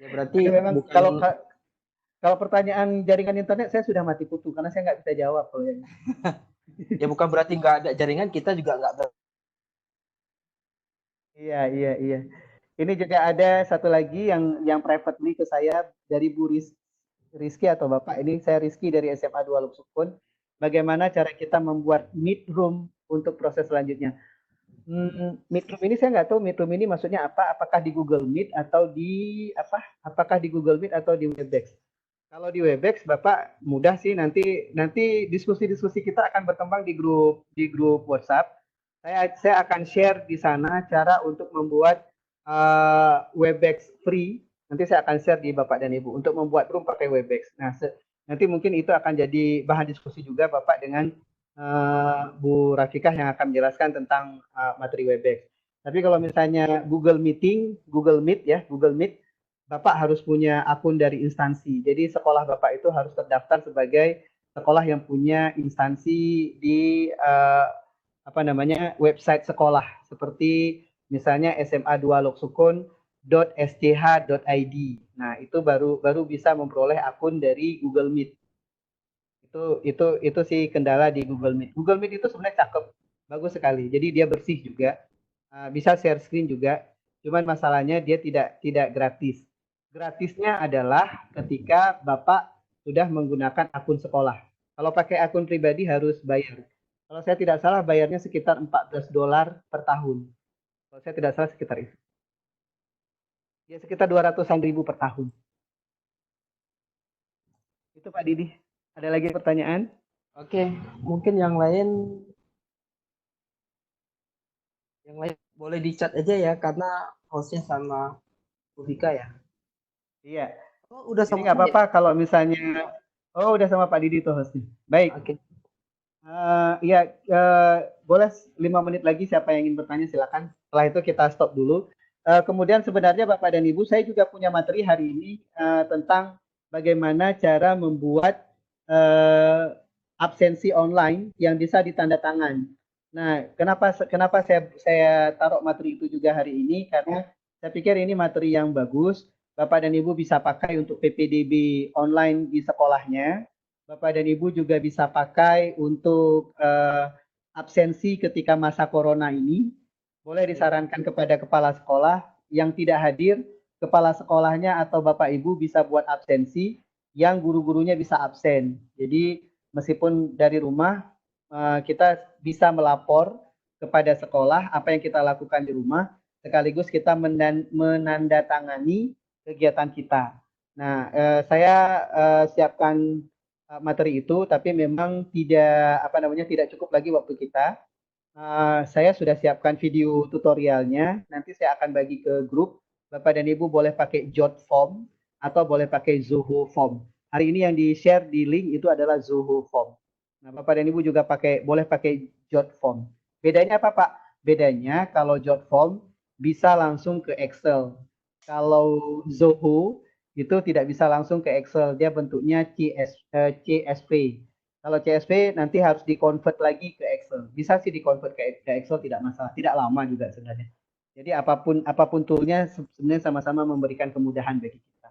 Ya berarti Tapi memang bukan kalau pertanyaan jaringan internet saya sudah mati kutu karena saya nggak bisa jawab kalau yang ya bukan berarti nggak ada jaringan, kita juga nggak Iya. Ini juga ada satu lagi yang privately ke saya dari Bu Rizky atau Bapak. Ini saya Rizky dari SMA 2 Luk Sukun. Bagaimana cara kita membuat meet room untuk proses selanjutnya? Meet room ini saya nggak tahu meet room ini maksudnya apa? Apakah di Google Meet atau di apa? Apakah di Google Meet atau di Webex? Kalau di Webex, Bapak mudah sih nanti diskusi-diskusi kita akan berkembang di grup WhatsApp. Saya akan share di sana cara untuk membuat Webex free. Nanti saya akan share di Bapak dan Ibu untuk membuat room pakai Webex. Nah, nanti mungkin itu akan jadi bahan diskusi juga Bapak dengan Bu Rafikah yang akan menjelaskan tentang materi Webex. Tapi kalau misalnya Google Meet, Bapak harus punya akun dari instansi. Jadi sekolah Bapak itu harus terdaftar sebagai sekolah yang punya instansi di website sekolah seperti misalnya sma2loksukun.sch.id. Nah, itu baru bisa memperoleh akun dari Google Meet. Itu sih kendala di Google Meet. Google Meet itu sebenarnya cakep, bagus sekali. Jadi dia bersih juga, bisa share screen juga. Cuman masalahnya dia tidak gratis. Gratisnya adalah ketika Bapak sudah menggunakan akun sekolah. Kalau pakai akun pribadi harus bayar. Kalau saya tidak salah bayarnya sekitar $14 per tahun. Kalau saya tidak salah sekitar itu. Ya sekitar 200-an ribu per tahun. Itu Pak Didi. Ada lagi pertanyaan? Oke, mungkin yang lain boleh di chat aja ya karena hostnya sama Bu Vika ya. Iya. Oh, udah sama nggak apa-apa kalau misalnya udah sama Pak Didi tuh hostnya. Baik. Oke. Boleh 5 menit lagi siapa yang ingin bertanya silakan. Setelah itu kita stop dulu. Kemudian sebenarnya Bapak dan Ibu, saya juga punya materi hari ini tentang bagaimana cara membuat absensi online yang bisa ditandatangan. Nah, kenapa saya taruh materi itu juga hari ini? Karena saya pikir ini materi yang bagus. Bapak dan Ibu bisa pakai untuk PPDB online di sekolahnya. Bapak dan Ibu juga bisa pakai untuk absensi ketika masa corona ini. Boleh disarankan kepada kepala sekolah yang tidak hadir, kepala sekolahnya atau Bapak Ibu bisa buat absensi yang guru-gurunya bisa absen. Jadi meskipun dari rumah kita bisa melapor kepada sekolah apa yang kita lakukan di rumah, sekaligus kita menandatangani kegiatan kita. Nah, saya siapkan materi itu, tapi memang tidak cukup lagi waktu kita. Saya sudah siapkan video tutorialnya. Nanti saya akan bagi ke grup. Bapak dan Ibu boleh pakai Jot Form atau boleh pakai Zoho Form. Hari ini yang di-share di link itu adalah Zoho Form. Nah, Bapak dan Ibu juga boleh pakai Jot Form. Bedanya apa, Pak? Bedanya kalau Jot Form bisa langsung ke Excel. Kalau Zoho itu tidak bisa langsung ke Excel. Dia bentuknya CSV. Kalau CSV nanti harus di-convert lagi ke Excel. Bisa sih di-convert ke Excel, tidak masalah. Tidak lama juga sebenarnya. Jadi apapun toolnya sebenarnya sama-sama memberikan kemudahan bagi kita.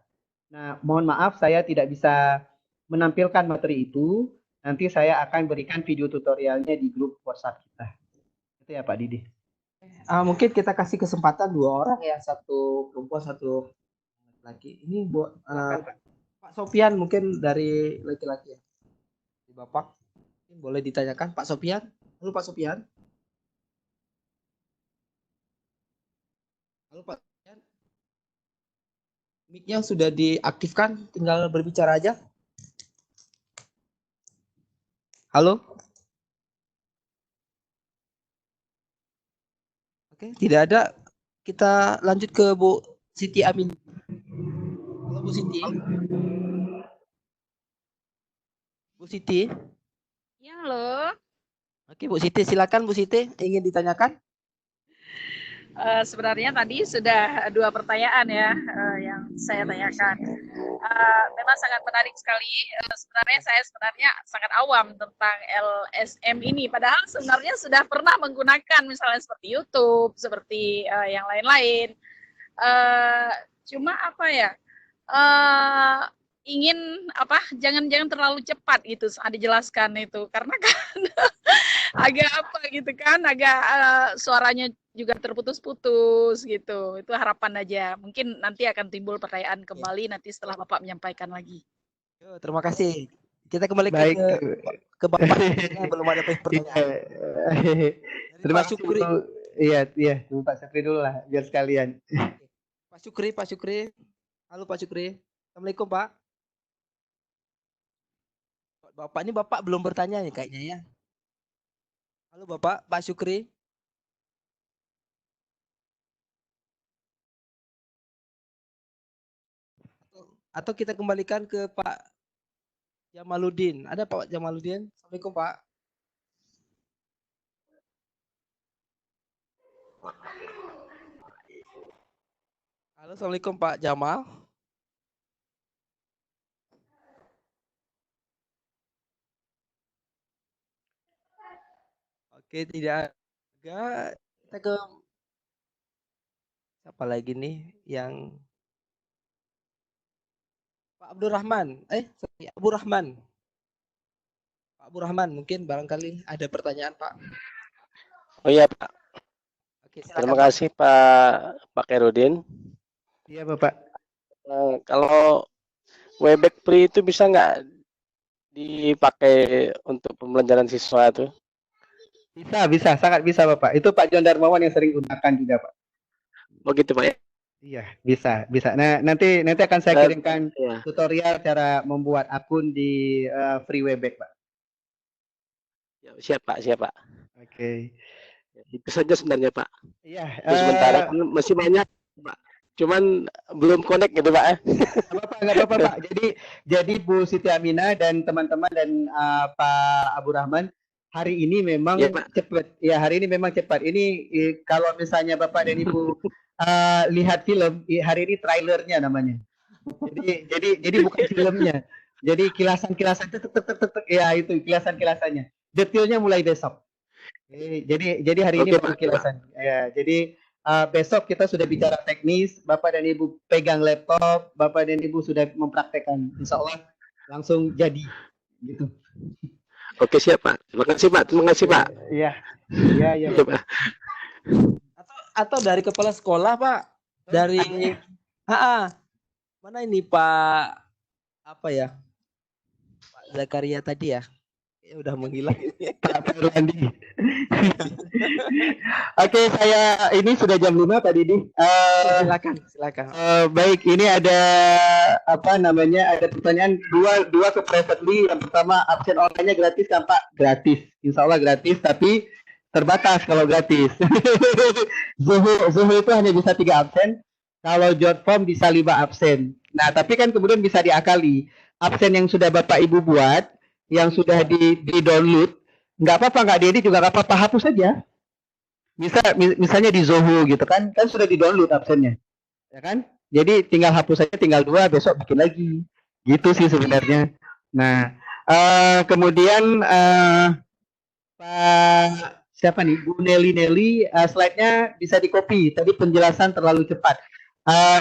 Nah, mohon maaf saya tidak bisa menampilkan materi itu. Nanti saya akan berikan video tutorialnya di grup WhatsApp kita. Itu ya Pak Didi. Mungkin kita kasih kesempatan 2 orang ya, satu perempuan, satu laki. Ini buat Pak Sofian mungkin dari laki-laki ya. Bapak boleh ditanyakan Pak Sofian. Halo Pak Sofian. Halo Pak Sofian. Mic-nya sudah diaktifkan, tinggal berbicara aja. Halo. Oke, tidak ada. Kita lanjut ke Bu Siti Amin. Halo Bu Siti. Bu Siti. Ya, halo. Oke, Bu Siti, silakan Bu Siti, ingin ditanyakan? Sebenarnya tadi sudah 2 pertanyaan ya yang saya tanyakan. Memang sangat menarik sekali. Sebenarnya saya sangat awam tentang LSM ini. Padahal sebenarnya sudah pernah menggunakan misalnya seperti YouTube, seperti yang lain-lain. Cuma apa ya? Ingin apa? Jangan terlalu cepat gitu. Dijelaskan itu karena kan agak apa gitu kan? Agak suaranya juga terputus-putus gitu. Itu harapan aja. Mungkin nanti akan timbul pertanyaan kembali nanti setelah Bapak menyampaikan lagi. Terima kasih. Kita kembali Baik. ke Bapak yang belum ada pertanyaan. Terima Pak Syukri. Iya, Pak Syukri dulu lah, biar sekalian. Pak Syukri. Halo Pak Syukri. Assalamualaikum Pak. Bapak ini Bapak belum bertanya nih kayaknya ya. Halo Bapak, Pak Syukri. Atau kita kembalikan ke Pak Jamaluddin. Ada Pak Jamaluddin? Assalamualaikum Pak. Halo, Assalamualaikum Pak Jamal. Oke, tidak ada. Kita ke siapa lagi nih yang Pak Abdurrahman. Abu Rahman. Pak Abu Rahman, mungkin barangkali ada pertanyaan Pak. Oh iya Pak. Oke, silakan, Terima Pak. kasih Pak Khairudin. Iya Bapak. Kalau Webex Free itu bisa nggak dipakai untuk pembelajaran siswa itu? Bisa, sangat bisa Bapak. Itu Pak John Darmawan yang sering gunakan juga Pak. Begitu Pak ya? Iya, bisa. Nah, nanti akan saya kirimkan Ya. tutorial cara membuat akun di Free Webex Pak. Siap Pak. Oke. Itu saja sebenarnya Pak. Iya. Itu sementara kan masih banyak Pak. Cuman belum connect gitu Pak. Nggak apa-apa Pak. Jadi Bu Siti Aminah dan teman-teman dan Pak Abu Rahman, hari ini memang cepat. Ya, hari ini memang cepat. Ini kalau misalnya Bapak dan Ibu lihat film, hari ini trailernya namanya. Jadi bukan filmnya. Jadi kilasan-kilasan ya itu kilasan-kilasannya. Detailnya mulai besok. Jadi hari ini baru kilasan. Ya, jadi besok kita sudah bicara teknis, Bapak dan Ibu pegang laptop, Bapak dan Ibu sudah mempraktekkan. Insya Allah langsung jadi gitu. Oke siap Pak. Terima kasih Pak. Iya. Pak. Atau dari kepala sekolah Pak, dari mana ini Pak apa ya, Pak Zakaria tadi ya, udah menghilang. Pak Firlandi. Oke, saya ini sudah jam 5 Pak Didi. Silakan. Baik, ini ada ada pertanyaan dua ke privately. Yang pertama, absen online-nya gratis kan Pak? Gratis. Insya Allah gratis, tapi terbatas kalau gratis. Zuhu itu hanya bisa 3 absen. Kalau jot form bisa 5 absen. Nah, tapi kan kemudian bisa diakali. Absen yang sudah Bapak Ibu buat, yang sudah di-download, nggak apa-apa, nggak diedit juga nggak apa-apa, hapus saja. Misalnya di Zoho gitu kan sudah di-download absennya, ya kan? Jadi tinggal hapus saja, tinggal 2, besok bikin lagi. Gitu sih sebenarnya. Nah, kemudian Pak siapa nih? Bu Nelly, slide-nya bisa di-copy. Tadi penjelasan terlalu cepat.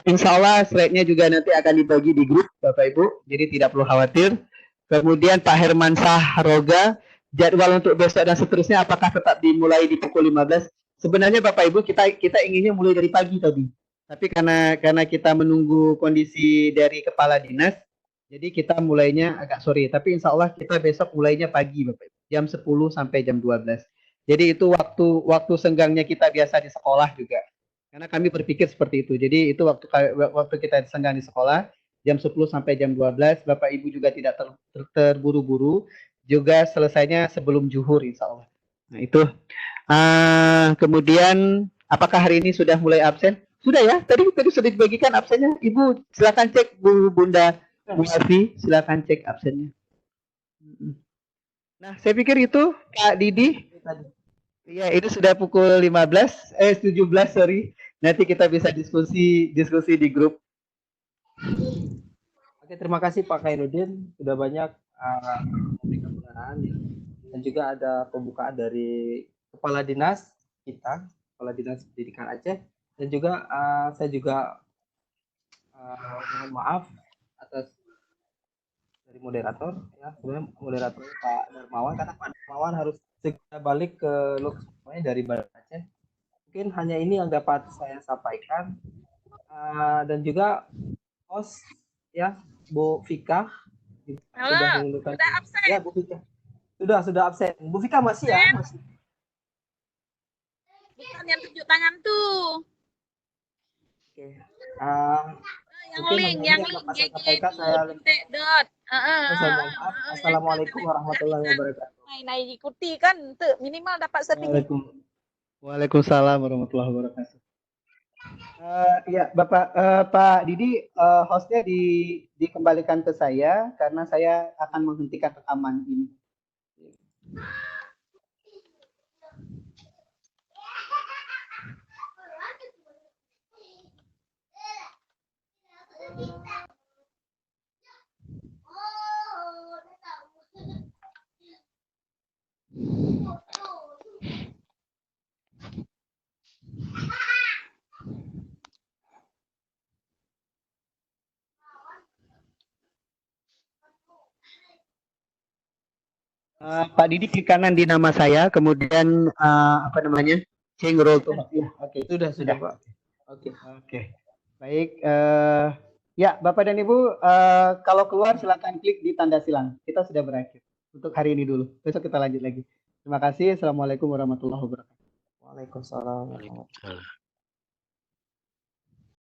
Insya Allah slide-nya juga nanti akan dibagi di grup Bapak Ibu, jadi tidak perlu khawatir. Kemudian Pak Herman Sahroga, jadwal untuk besok dan seterusnya apakah tetap dimulai di pukul 15? Sebenarnya Bapak Ibu kita inginnya mulai dari pagi tadi. Tapi karena kita menunggu kondisi dari kepala dinas, jadi kita mulainya agak sore. Tapi insya Allah kita besok mulainya pagi Bapak Ibu, jam 10 sampai jam 12. Jadi itu waktu senggangnya kita biasa di sekolah juga. Karena kami berpikir seperti itu. Jadi itu waktu kita senggang di sekolah, jam 10 sampai jam 12, Bapak Ibu juga tidak terburu-buru, juga selesainya sebelum zuhur insya Allah. Nah itu. Kemudian apakah hari ini sudah mulai absen? Sudah ya, tadi sudah dibagikan absennya. Ibu silakan cek, Bunda Bu Arfi, silakan cek absennya. Nah, saya pikir itu Kak Didi. Iya, ini sudah pukul 17, sorry. Nanti kita bisa diskusi di grup. Oke, terima kasih Pak Khairuddin sudah banyak memberikan pengarahan ya. Dan juga ada pembukaan dari Kepala Dinas kita, Kepala Dinas Pendidikan Aceh, dan juga saya juga mohon maaf atas dari moderator ya, sebenarnya moderator Pak Darmawan, karena Pak Darmawan harus segera balik ke lokasinya dari Banda Aceh. Mungkin hanya ini yang dapat saya sampaikan. Dan juga host ya Bu Fika sudah mengundurkan sudah absen. ya Bu Fika sudah absen. Bu Fika masih ya, masih. Bukan yang tunjuk tangan tuh. Oke. Yang mungkin link, hanya yang ini link dapat saya GG sampaikan. itu Saya dot. mohon maaf. Assalamualaikum warahmatullahi wabarakatuh. Nah, ikuti kan, tuh minimal dapat sertifikat. Waalaikumsalam warahmatullahi wabarakatuh. Ya, Bapak Pak Didi, hostnya dikembalikan ke saya karena saya akan menghentikan rekaman ini. Pak Didi klik kanan di nama saya, kemudian apa namanya, change role to. Ya, oke. Sudah Pak. Oke. Baik. Ya, Bapak dan Ibu, kalau keluar silakan klik di tanda silang. Kita sudah berakhir untuk hari ini dulu. Besok kita lanjut lagi. Terima kasih. Assalamualaikum warahmatullahi wabarakatuh. Waalaikumsalam.